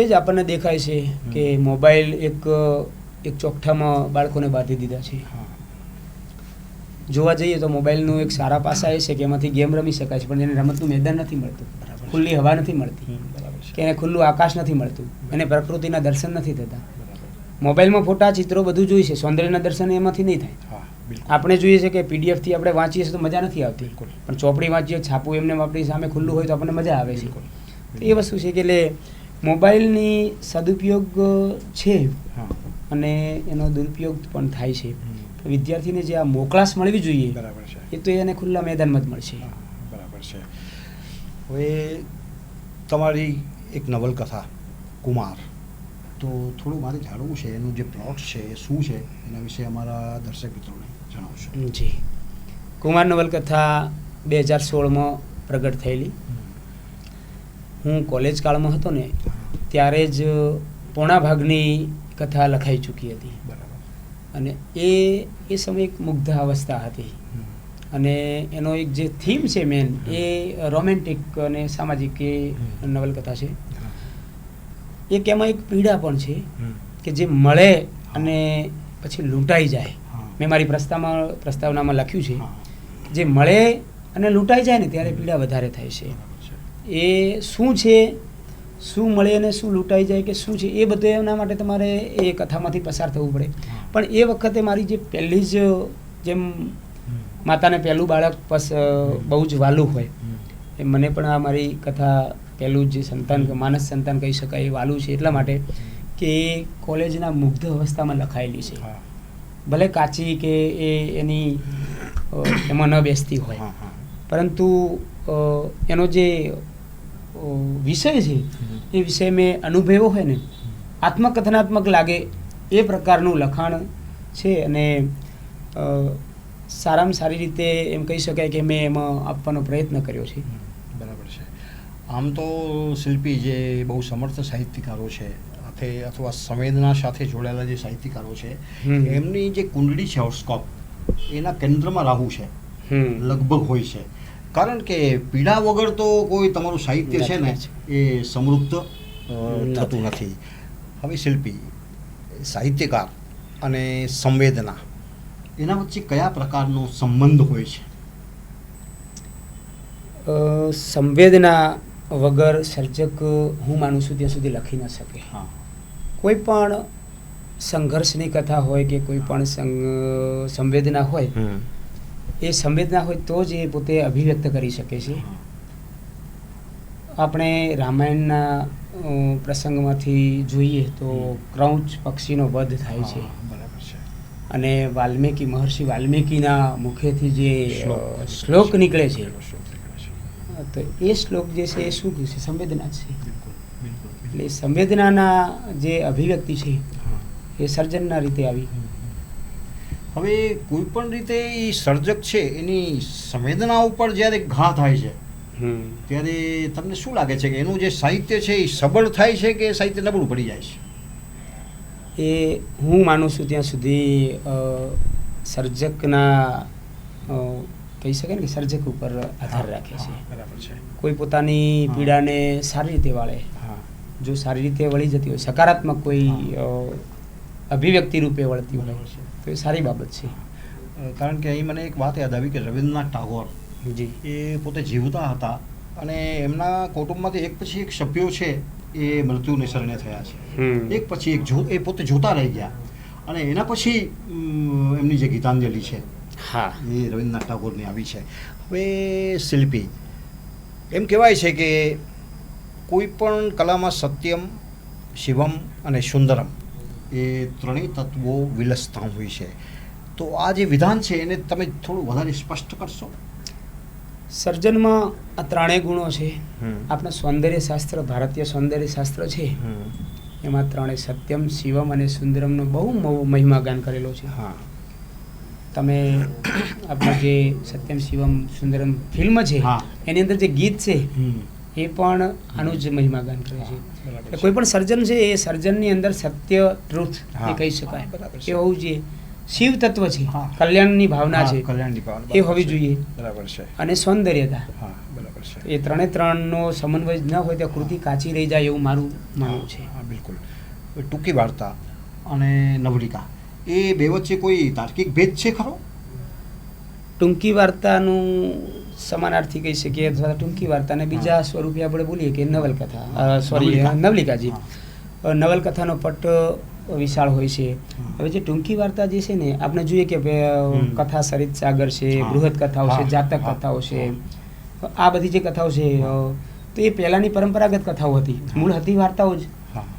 જ આપણને દેખાય છે કે મોબાઈલ એક ચોકઠામાં બાળકોને બાંધી દીધા છે. જોવા જઈએ તો મોબાઈલનું એક સારા પાસા એ છે કે એમાંથી ગેમ રમી શકાય છે, પણ એને રમતનું મેદાન નથી મળતું, ખુલ્લી હવા નથી મળતી, કે એને ખુલ્લું આકાશ નથી મળતું, એને પ્રકૃતિના દર્શન નથી થતા. મોબાઈલમાં ફોટા, ચિત્રો બધું જોઈએ છે, સૌંદર્યના દર્શન એમાંથી નહીં થાય. આપણે જોઈએ છે કે પીડીએફથી આપણે વાંચીએ છીએ તો મજા નથી આવતી, પણ ચોપડી વાંચીએ, છાપું એમને આપણી સામે ખુલ્લું હોય તો આપણને મજા આવે છે. તો એ વસ્તુ છે કે એટલે મોબાઈલની સદુપયોગ છે અને એનો દુરુપયોગ પણ થાય છે. વિદ્યાર્થીને જે આ મોકળાશ મળવી જોઈએ બરાબર છે, એ તો એને ખુલ્લા મેદાનમાં જ મળશે. બરાબર છે. હવે તમારી એક નવલકથા કુમાર, તો થોડું મારે જાણવું છે એનું જે પ્લોટ છે એ શું છે, એના વિશે અમારા દર્શક મિત્રોને જણાવશો? જી, કુમાર નવલકથા 2016માં પ્રગટ થયેલી. હું કોલેજ કાળમાં હતો ને ત્યારે જ પોણા ભાગની કથા લખાઈ ચૂકી હતી. અને એ સમયે એક મુગ્ધ અવસ્થા હતી અને એનો એક જે થીમ છે મેન એ રોમેન્ટિક અને સામાજિક એ નવલકથા છે. એક એમાં એક પીડા પણ છે કે જે મળે અને પછી લૂંટાઈ જાય. મેં મારી પ્રસ્તાવનામાં લખ્યું છે જે મળે અને લૂંટાઈ જાય ને ત્યારે પીડા વધારે થાય છે. એ શું છે, શું મળે અને શું લૂંટાઈ જાય કે શું છે, એ બધું એના માટે તમારે એ કથામાંથી પસાર થવું પડે. પણ એ વખતે મારી જે પહેલી જ જેમ માતાને પહેલું બાળક બહુ જ વાલું હોય એ મને પણ આ મારી કથા પહેલું જ સંતાન કે માનસ સંતાન કહી શકાય એ વાલું છે, એટલા માટે કે એ કોલેજના મુગ્ધ અવસ્થામાં લખાયેલી છે. ભલે કાચી કે એની એમાં ન બેસતી હોય, પરંતુ એનો જે વિષય છે એ વિષય મેં અનુભવ્યો હોય ને, આત્મકથનાત્મક લાગે એ પ્રકારનું લખાણ છે. અને સારામાં સારી રીતે એમ કહી શકાય કે મેં એમાં આપવાનો પ્રયત્ન કર્યો છે. બરાબર છે. આમ તો શિલ્પી જે બહુ સમર્થ સાહિત્યકારો છે અથવા સંવેદના સાથે જોડાયેલા જે સાહિત્યકારો છે એમની જે કુંડળી છે હોરોસ્કોપ, એના કેન્દ્રમાં રાહુ છે લગભગ હોય છે. કારણ કે પીડા વગર તો કોઈ તમારું સાહિત્ય છે ને એ સમૃદ્ધ થતું નથી. હવે શિલ્પી, સાહિત્યકાર અને સંવેદના એના વચ્ચે કયા પ્રકારનો સંબંધ હોય છે? સંવેદના વગર સર્જક હું માનું છું ત્યાં સુધી લખી ન શકે. હા કોઈ પણ સંઘર્ષની કથા હોય કે કોઈ પણ સંવેદના હોય, એ સંવેદના હોય તો જ એ પોતે અભિવ્યક્ત કરી શકે છે. આપણે રામાયણના પ્રસંગમાંથી જોઈએ તો ક્રૌંચ પક્ષીનો વધ થાય છે બરાબર છે. અને મહર્ષિ વાલ્મીકીના મુખેથી જે શ્લોક નીકળે છે, તો એ શ્લોક જે છે એ શું છે? સંવેદના છે. એટલે સંવેદનાના જે અભિવ્યક્તિ છે એ સર્જનના રીતે આવી. હવે કોઈ પણ રીતે એ સર્જક છે એની સંવેદના ઉપર જ્યારે ઘા થાય છે ત્યારે તમને શું લાગે છે કે એનું જે સાહિત્ય છે એ સબળ થાય છે કે સાહિત્ય નબળું પડી જાય છે? એ હું માનું છું ત્યાં સુધી સર્જકના કહી શકાય ને કે સર્જક ઉપર આધાર રાખે છે. બરાબર છે. કોઈ પોતાની પીડાને સારી રીતે વાળે, જો સારી રીતે વળી જતી હોય, સકારાત્મક કોઈ અભિવ્યક્તિ રૂપે વળતી હોય તો એ સારી બાબત છે. કારણ કે અહીં મને એક વાત યાદ આવી કે રવિન્દ્રનાથ ટાગોર જી એ પોતે જીવતા હતા અને એમના કુટુંબમાંથી એક પછી એક સભ્યો છે એ મૃત્યુને શરણે થયા છે. એક પછી એક એ પોતે જોતા રહી ગયા અને એના પછી એમની જે ગીતાંજલિ છે હા એ રવિન્દ્રનાથ ટાગોરની આવી છે. હવે શિલ્પી એમ કહેવાય છે કે કોઈ પણ કલામાં સત્યમ, શિવમ અને સુંદરમ એ ત્રણેય તત્વો વિલસતા હોય છે. તો આ જે વિધાન છે એને તમે થોડું વધારે સ્પષ્ટ કરશો? સર્જનમાં આ ત્રણેય ગુણો છે. આપણા સૌંદર્ય શાસ્ત્ર, ભારતીય સૌંદર્ય શાસ્ત્ર છે, એમાં ત્રણેય સત્યમ, શિવમ અને સુંદરમનો બહુ મહિમાગાન કરેલો છે. હા તમે આપણા જે સત્યમ, શિવમ, સુંદરમ ફિલ્મ છે એની અંદર જે ગીત છે એ પણ આનું જ મહિમાગાન કરે છે. એટલે કોઈ પણ સર્જન છે એ સર્જનની અંદર સત્ય, ટ્રુથ એ કહી શકાય એ હોવું જોઈએ. શિવ તત્વ છે, કલ્યાણની ભાવના છે, એ હોવી જોઈએ. બરાબર છે. અને સૌંદર્યતા, બરાબર છે. એ ત્રણનો સમન્વય ન હોય તો કૃતિ કાચી રહી જાય એવું મારું માનવું છે. હા બિલકુલ. ટૂંકી વાર્તા અને નવલિકા એ બે વચ્ચે કોઈ તાર્કિક ભેદ છે ખરો? ટૂંકી વાર્તાનું સમાનાર્થી કહી શકીએ અથવા ટૂંકી વાર્તાને બીજા સ્વરૂપે આપણે બોલીએ કે નવલકથા, નવલિકાજી. નવલકથાનો પટ વિશાળ હોય છે. હવે જે ટૂંકી વાર્તા જે છે ને, આપણે જોઈએ કે કથા સરિત સાગર છે, બૃહદ કથાઓ છે, જાતક કથાઓ છે, આ બધી જે કથાઓ છે તો એ પહેલાંની પરંપરાગત કથાઓ હતી, મૂળ હતી વાર્તાઓ જ,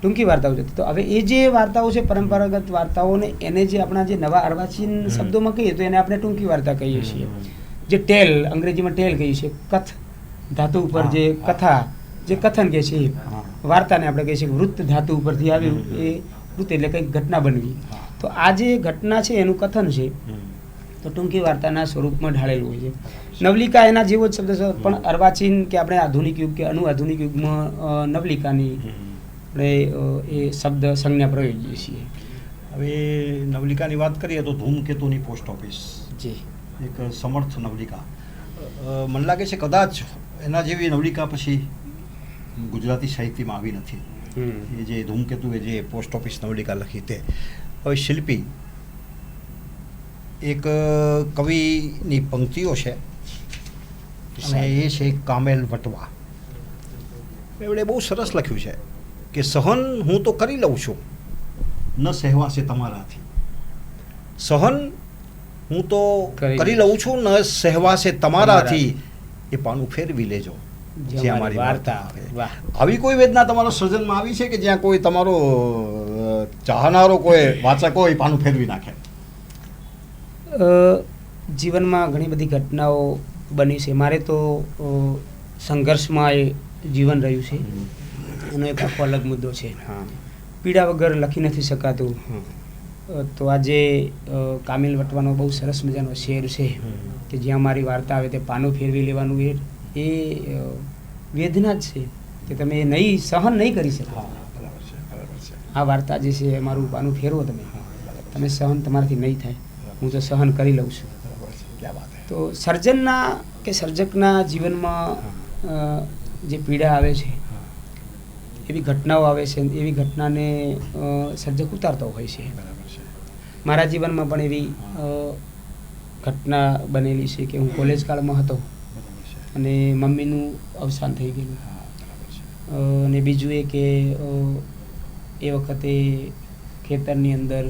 ટૂંકી વાર્તાઓ જ હતી. તો હવે એ જે વાર્તાઓ છે પરંપરાગત વાર્તાઓને એને જે આપણા જે નવા અર્વાચીન શબ્દોમાં કહીએ તો એને આપણે ટૂંકી વાર્તા કહીએ છીએ. જે ટેલ, અંગ્રેજીમાં ટેલ કહીએ છીએ, કથ ધાતુ ઉપર જે કથા, જે કથન કહે છે, વાર્તાને આપણે કહીએ છીએ વૃત્ત ધાતુ ઉપરથી આવ્યું, એ વૃત્ત એટલે કંઈક ઘટના બનવી. તો આ જે ઘટના છે એનું કથન છે તો ટૂંકી વાર્તાના સ્વરૂપમાં ઢાળેલું હોય છે. નવલિકા એના જેવો જ શબ્દ છે, પણ અર્વાચીન કે આપણે આધુનિક યુગ કે આધુનિક યુગમાં નવલિકાની આપણે એ શબ્દ સંજ્ઞા પ્રયોગીએ છીએ. હવે નવલિકાની વાત કરીએ તો ધૂમકેતુની પોસ્ટ ઓફિસ જી એક સમર્થ નવલિકા. મને લાગે છે કદાચ એના જેવી નવલિકા પછી ગુજરાતી સાહિત્યમાં આવી નથી. એ જે ધૂમકેતુએ જે પોસ્ટ ઓફિસ નવલિકા લખી તે. હવે શિલ્પી એક કવિની પંક્તિઓ છે અને એ છે કામેલ વટવા. એમણે બહુ સરસ લખ્યું છે કે સહન હું તો કરી લઉં છું, ન સહેવાશે તમારાથી. સહન હું તો કરી લઉં છું, ન સહેવાશે તમારાથી. એ પાનું ફેરવી લેજો જે અમારી વાર્તા આવે. આવી કોઈ વેદના તમારા સર્જનમાં આવી છે કે જ્યાં કોઈ તમારો ચાહનારો કોઈ વાચક હોય પાનું ફેરવી નાખે? જીવનમાં ઘણી બધી ઘટનાઓ બની છે. મારે તો સંઘર્ષમાં એ જીવન રહ્યું છે, એનો એક આખો અલગ મુદ્દો છે. પીડા વગર લખી નથી શકાતું. તો આજે કામિલ વટવાનો બહુ સરસ મજાનો શેર છે કે જ્યાં મારી વાર્તા આવે તે પાનું ફેરવી લેવાનું, એ વેદના જ છે કે તમે નહીં સહન નહીં કરી શકો. આ વાર્તા જે છે મારું પાનું ફેરવો, તમે સહન તમારાથી નહીં થાય, હું તો સહન કરી લઉં છું. તો સર્જનના કે સર્જકના જીવનમાં જે પીડા આવે છે, એવી ઘટનાઓ આવે છે, એવી ઘટનાને સર્જક ઉતારતો હોય છે. મારા જીવનમાં પણ એવી ઘટના બનેલી છે કે હું કોલેજ કાળમાં હતો અને મમ્મીનું અવસાન થઈ ગયેલું. અને બીજું એ કે એ વખતે ખેતરની અંદર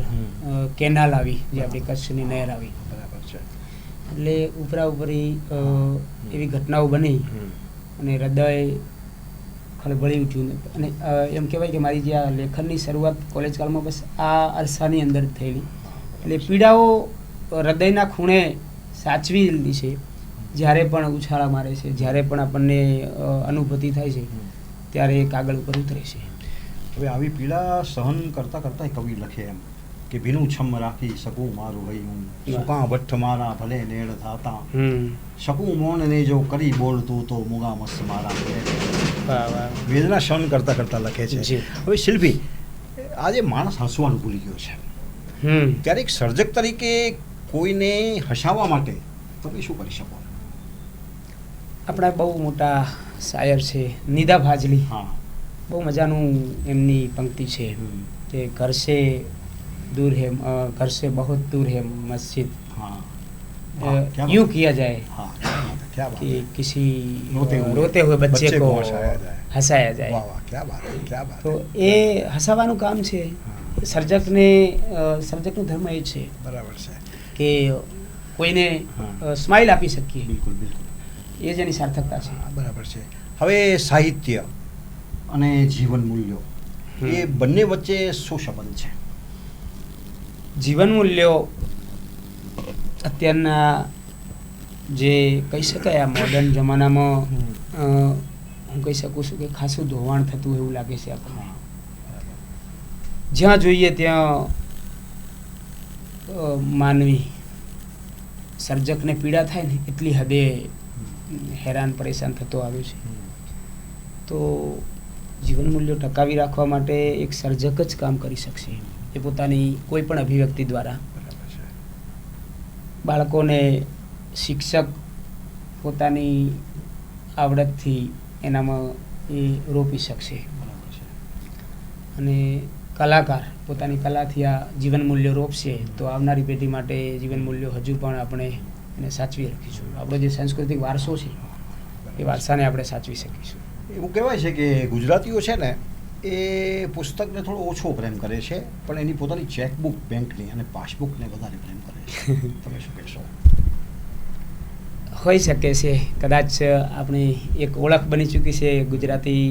કેનાલ આવી, જે આપણી કચ્છની નહેર આવી. બરાબર છે. એટલે ઉપરાઉપરી એવી ઘટનાઓ બની અને હૃદય ખળભળી ઉઠ્યું. અને એમ કહેવાય કે મારી જે આ લેખનની શરૂઆત કોલેજ કાળમાં બસ આ અરસાની અંદર જ થયેલી. એટલે પીડાઓ હૃદયના ખૂણે સાચવી લીધી છે. જ્યારે પણ ઉછાળા મારે છે, જ્યારે પણ આપણને અનુભૂતિ થાય છે, ત્યારે એ કાગળ ઉપર ઉતરે છે. હવે આવી પીડા સહન કરતાં કરતાં કવિ લખે એમ કે ભીનું છમ રાખી શકું મારું હૈયું, સુકા ભઠ્ઠ મારા ભલે નેડ થાતા, શકું મૌન ને જો કરી બોલતું તો મુગા મસ્ત મારા. વેદના સહન કરતાં કરતાં લખે છે. હવે શિલ્પી, આજે માણસ હસવાનું ભૂલી ગયો છે, ત્યારે એક સર્જક તરીકે કોઈને હસાવવા માટે તમે શું કરી શકો? આપણા બહુ મોટા શાયર છે નિદા ફાજલી. હા, બહુ મજાનું એમની પંક્તિ છે કે ઘર સે दूर है, घर से बहुत दूर है मस्जिद, यूं किया जाए कि किसी रोते हुए बच्चे को हंसाया जाए. क्या बात है, क्या बात. તો એ હસાવાનું કામ છે. સર્જકનો ધર્મ એ છે. બરાબર છે કે કોઈને સ્માઇલ આપી શકીએ. બિલકુલ બિલકુલ, એ જ એની સાર્થકતા છે. બરાબર છે. હવે સાહિત્ય અને જીવન મૂલ્યો એ બંને વચ્ચે શું સંબંધ છે? જીવન મૂલ્યો અત્યારના જે કહી શકાય આ મોડર્ન જમાનામાં હું કહી શકું છું કે ખાસું ધોવાણ થતું એવું લાગે છે આપણને. જ્યાં જોઈએ ત્યાં માનવી સર્જકને પીડા થાય ને એટલી હદે હેરાન પરેશાન થતો આવ્યો છે. તો જીવન મૂલ્યો ટકાવી રાખવા માટે એક સર્જક જ કામ કરી શકશે. એ પોતાની કોઈ પણ અભિવ્યક્તિ દ્વારા. બાળકોને શિક્ષક પોતાની આવડતથી એનામાં એ રોપી શકશે. અને કલાકાર પોતાની કલાથી આ જીવન મૂલ્યો રોપશે તો આવનારી પેઢી માટે જીવન મૂલ્યો હજુ પણ આપણે એને સાચવી રાખીશું. આપણો જે સાંસ્કૃતિક વારસો છે એ વારસાને આપણે સાચવી શકીશું. એવું કહેવાય છે કે ગુજરાતીઓ છે ને એ પુસ્તકને થોડો ઓછો પ્રેમ કરે છે, પણ એની પોતાની ચેકબુક બેંકની અને પાસબુકને વધારે પ્રેમ કરે છે. તમે શું કહેશો? હોઈ શકે છે. કદાચ આપણી એક ઓળખ બની ચૂકી છે ગુજરાતી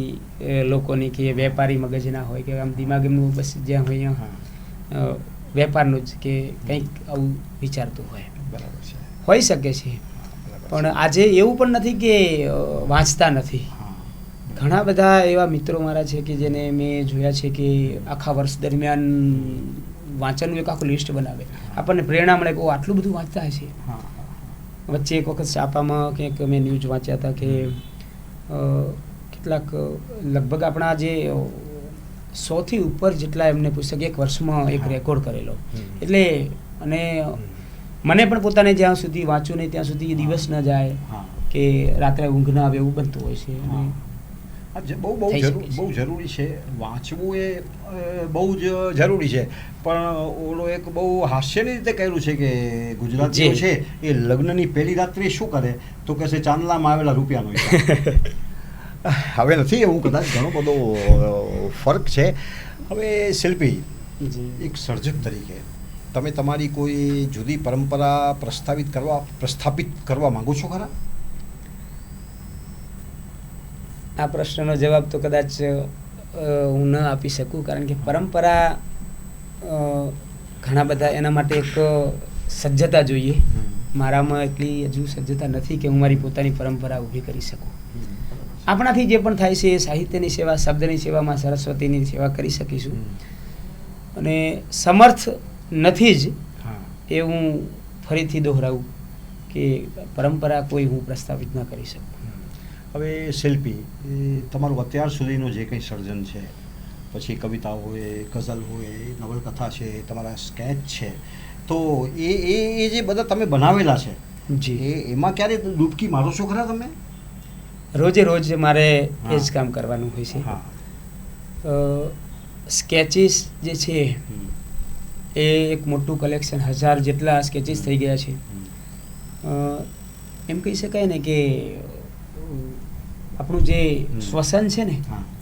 લોકોની કે વેપારી મગજના હોય કે આમ દિમાગ એમનું બસ જ્યાં હોય ત્યાં વેપારનું જ કે કંઈક આવું વિચારતું હોય. બરાબર છે, હોઈ શકે છે. પણ આજે એવું પણ નથી કે વાંચતા નથી. ઘણા બધા એવા મિત્રો મારા છે કે જેને મેં જોયા છે કે આખા વર્ષ દરમિયાન વાંચનનું એક આખું લિસ્ટ બનાવે. આપણને પ્રેરણા મળે કે આટલું બધું વાંચતા હશે. વચ્ચે એક વખત છાપામાં કંઈક મેં ન્યૂઝ વાંચ્યા હતા કે કેટલાક લગભગ આપણા જે 100થી ઉપર જેટલા એમને પુસ્તક એક વર્ષમાં એક રેકોર્ડ કરેલો. એટલે અને મને પણ પોતાને જ્યાં સુધી વાંચું નહીં ત્યાં સુધી દિવસ ન જાય કે રાત્રે ઊંઘ ન આવે એવું બનતું હોય છે. બહુ જરૂરી છે વાંચવું, એ બહુ જ જરૂરી છે. પણ ઓલો એક બહુ હાસ્યની રીતે કહેલું છે કે ગુજરાતીઓ છે એ લગ્નની પહેલી રાત્રે શું કરે તો કે છે ચાંદલામાં આવેલા રૂપિયાનો હવે નથી એવું, કદાચ ઘણો બધો ફરક છે. હવે શિલ્પી, એક સર્જક તરીકે તમે તમારી કોઈ જુદી પરંપરા પ્રસ્થાપિત કરવા માંગો છો ખરા? આ પ્રશ્નનો જવાબ તો કદાચ હું ન આપી શકું, કારણ કે પરંપરા ઘણા બધા એના માટે એક સજ્જતા જોઈએ. મારામાં એટલી હજુ સજ્જતા નથી કે હું મારી પોતાની પરંપરા ઊભી કરી શકું. આપણાથી જે પણ થાય છે એ સાહિત્યની સેવા, શબ્દની સેવામાં સરસ્વતીની સેવા કરી શકીશું. અને સમર્થ નથી જ એ હું ફરીથી દોહરાવું કે પરંપરા કોઈ હું પ્રસ્થાપિત ન કરી શકું. હવે શિલ્પી, તમારું અત્યાર સુધીનું જે કંઈ સર્જન છે, પછી કવિતા હોય, ગઝલ હોય, નવલકથા છે, તમારા સ્કેચ છે, તો એ જે બધા તમે બનાવેલા છે એમાં ક્યારે ડૂબકી મારો છો ખરા તમે? રોજે રોજ મારે એ જ કામ કરવાનું હોય છે. સ્કેચીસ જે છે એ એક મોટું કલેક્શન, 1000 જેટલા સ્કેચીસ થઈ ગયા છે. એમ કહી શકાય ને કે આપણું જે શ્વસન છે ને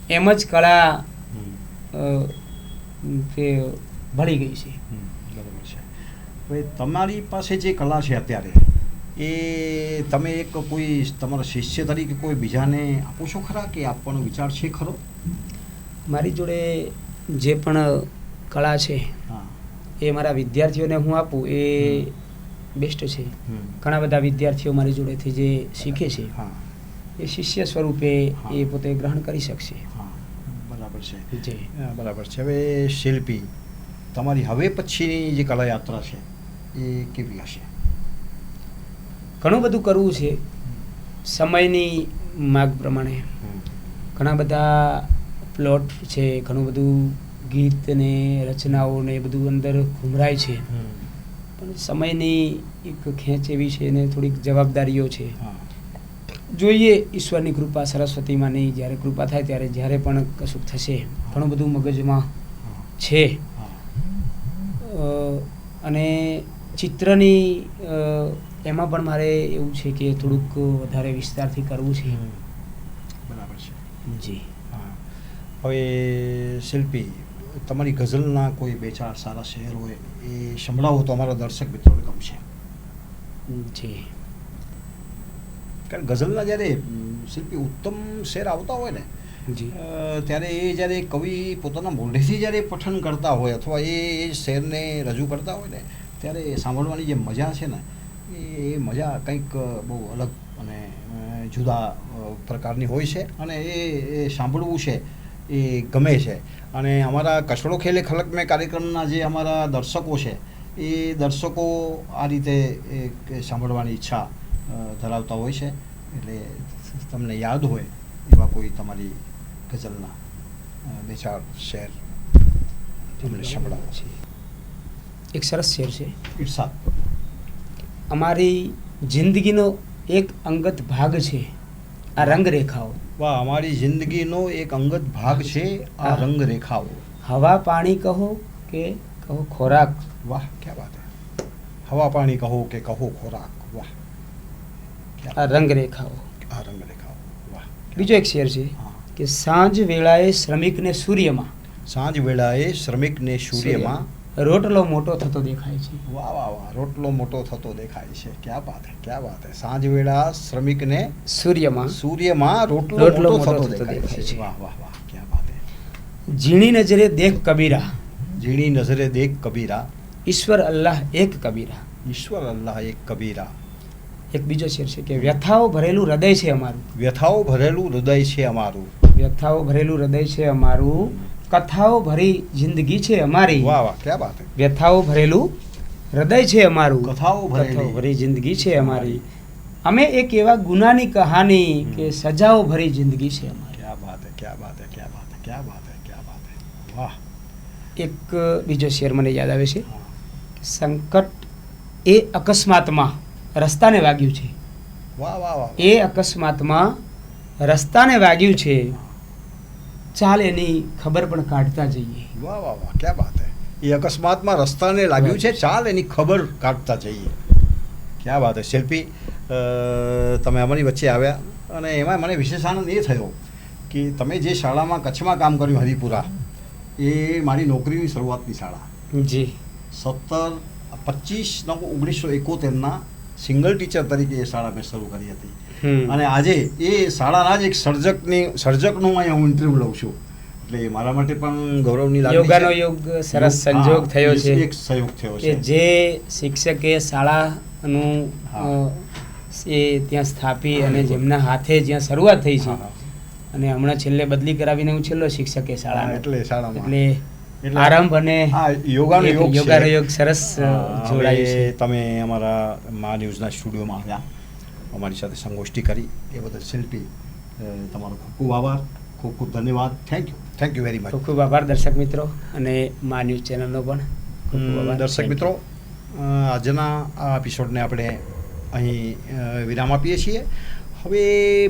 એમ જ કળા હમ. કે ભળી ગઈ છે. બરાબર છે. હવે તમારી પાસે જે કલા છે અત્યારે એ તમે એક કોઈ તમારા શિષ્ય તરીકે કોઈ બીજાને આપો છો ખરા કે આપવાનો વિચાર છે ખરો? મારી જોડે જે પણ કળા છે હા. એ મારા વિદ્યાર્થીઓને હું આપું એ બેસ્ટ છે. ઘણા બધા વિદ્યાર્થીઓ મારી જોડેથી જે શીખે છે હા. એ શિષ્ય સ્વરૂપે હા. એ પોતે ગ્રહણ કરી શકશે. હા. બરાબર છે. જી. બરાબર છે. હવે શિલ્પી, તમારી હવે પછીની જે કલા યાત્રા છે એ કેવી હશે? ઘણું બધું કરવું છે સમયની માગ પ્રમાણે. ઘણા બધા પ્લોટ છે, ઘણું બધું ગીત ને રચનાઓ ને એ બધું અંદર ઘુમરાય છે, પણ સમયની એક ખેંચ એવી છે ને થોડીક જવાબદારીઓ છે. હા. જોઈએ ઈશ્વરની કૃપા, સરસ્વતી માની જ્યારે કૃપા થાય ત્યારે જ્યારે પણ કશુંક થશે. ઘણું બધું મગજમાં છે. અને ચિત્રની એમાં પણ મારે એવું છે કે થોડુંક વધારે વિસ્તારથી કરવું છે. બરાબર છે. જી. હા. હવે શિલ્પી, તમારી ગઝલના કોઈ બે ચાર સારા શેર હોય એ સંભળાવો તો અમારા દર્શક મિત્રોને ગમશે. જી. કારણ ગઝલના જ્યારે શિલ્પી ઉત્તમ શેર આવતા હોય ને જી. ત્યારે એ જ્યારે કવિ પોતાના મોઢેથી જ્યારે પઠન કરતા હોય અથવા એ શેરને રજૂ કરતા હોય ને ત્યારે સાંભળવાની જે મજા છે ને એ મજા કંઈક બહુ અલગ અને જુદા પ્રકારની હોય છે અને એ સાંભળવું છે એ ગમે છે. અને અમારા કચડો ખેલે ખલક મેં કાર્યક્રમના જે અમારા દર્શકો છે એ દર્શકો આ રીતે સાંભળવાની ઈચ્છા ધરાવતા હોય છે. એટલે તમને યાદ હોય એવા કોઈ તમારી ગઝલના બે ચાર શેર તમને સંભળાવો છે. એક સરસ શેર છે. ઇરશાદ. અમારી જિંદગીનો એક અંગત ભાગ છે આ રંગરેખાઓ. વાહ, અમારી જિંદગીનો એક અંગત ભાગ છે આ રંગરેખાઓ. હવા પાણી કહો કે કહો ખોરાક. વાહ, ક્યા બાત હૈ. હવા પાણી કહો કે કહો ખોરાક. વાહ, આ રંગરેખાઓ. આ રંગરેખાઓ. વાહ. બીજો એક શેર છે હા. કે સાંજ વેળાએ શ્રમિકને સૂર્યમાં, સાંજ વેળાએ શ્રમિકને સૂર્યમાં રોટલો મોટો થતો દેખાય છે. વાહ વાહ વાહ, રોટલો મોટો થતો દેખાય છે. ક્યા બાત હે, ક્યા બાત હે. સાંજ વેળા શ્રમિકને સૂર્યમાં રોટલો મોટો થતો દેખાય છે. વાહ વાહ વાહ, ક્યા બાત હે. ઝીણી નજરે દેખ કબીરા, ઝીણી નજરે દેખ કબીરા, ઈશ્વર અલ્લાહ એક કબીરા. ઈશ્વર અલ્લાહ એક કબીરા. એક બીજો શેર છે કે વ્યથાઓ ભરેલું હૃદય છે અમારું, વ્યથાઓ ભરેલું હૃદય છે અમારું, વ્યથાઓ ભરેલું હૃદય છે અમારું, કથાઓ ભરી જિંદગી છે અમારી. વાહ વાહ, ક્યા બાત હે. વ્યથાઓ ભરેલું હૃદય છે અમારું, કથાઓ ભરી જિંદગી છે અમારી. અમે એક એવા ગુનાની કહાની કે સજાઓ ભરી જિંદગી છે અમારી. ક્યા બાત હે, ક્યા બાત હે, ક્યા બાત હે, ક્યા બાત હે, ક્યા બાત હે. વાહ. એક બીજો શેર મને યાદ આવે છે. હા. સંકટ એ અકસ્માતમાં રસ્તાને વાગ્યું છે. વાહ વાહ વાહ. એ અકસ્માતમાં રસ્તાને વાગ્યું છે, ચાલ એની ખબર પણ કાઢતા જઈએ. વાહ વાહ વાહ, ક્યા બાત હે. એ અકસ્માતમાં રસ્તાને લાગ્યું છે, ચાલ એની ખબર કાઢતા જઈએ. ક્યા બાત હે. શિલ્પી, તમે અમારી વચ્ચે આવ્યા અને એમાં મને વિશેષ આનંદ એ થયો કે તમે જે શાળામાં કચ્છમાં કામ કર્યું હરિપુરા, એ મારી નોકરીની શરૂઆતની શાળા. જી. 25/9/1971 સિંગલ ટીચર તરીકે એ શાળા મેં શરૂ કરી હતી. અને આજે એ શાળાના જ એક સર્જકનું અહીંયા હું ઇન્ટરવ્યુ લઉં છું, એટલે એ મારા માટે પણ ગૌરવની લાગણી છે. યોગાનો યોગ સરસ સંજોગ થયો છે, એક સહયોગ થયો કે છે. જે શિક્ષકે શાળાનું એ ત્યાં સ્થાપી અને જેમના હાથે જ્યાં શરૂઆત થઈ છે, અને હમણાં છેલ્લે બદલી કરાવીને હું છેલ્લો શિક્ષક એ શાળાનો. એટલે શાળામાં એટલે આરંભ અને યોગાનો યોગ સરસ જોડાયું છે. તમે અમારા મા ન્યૂઝના સ્ટુડિયોમાં આવ્યા, અમારી સાથે સંગોષ્ઠી કરી, એ બદલ શિલ્પી તમારો ખૂબ ખૂબ આભાર, ખૂબ ખૂબ ધન્યવાદ. Thank you very much. ખૂબ ખૂબ આભાર દર્શક મિત્રો અને મા ન્યૂઝ ચેનલનો પણ ખૂબ ખૂબ આભાર. દર્શક મિત્રો, આજના આ એપિસોડને આપણે અહીં વિરામ આપીએ છીએ. હવે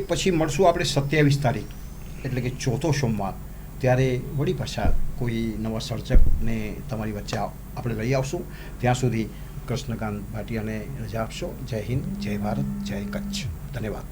પછી મળશું આપણે 27 તારીખ એટલે કે ચોથો સોમવાર, ત્યારે વળી પાછા કોઈ નવા સર્જકને તમારી વચ્ચે આપણે લઈ આવશું. ત્યાં સુધી કૃષ્ણકાંત ભાટિયાને રજા આપશો. જય હિન્દ, જય ભારત, જય કચ્છ. ધન્યવાદ.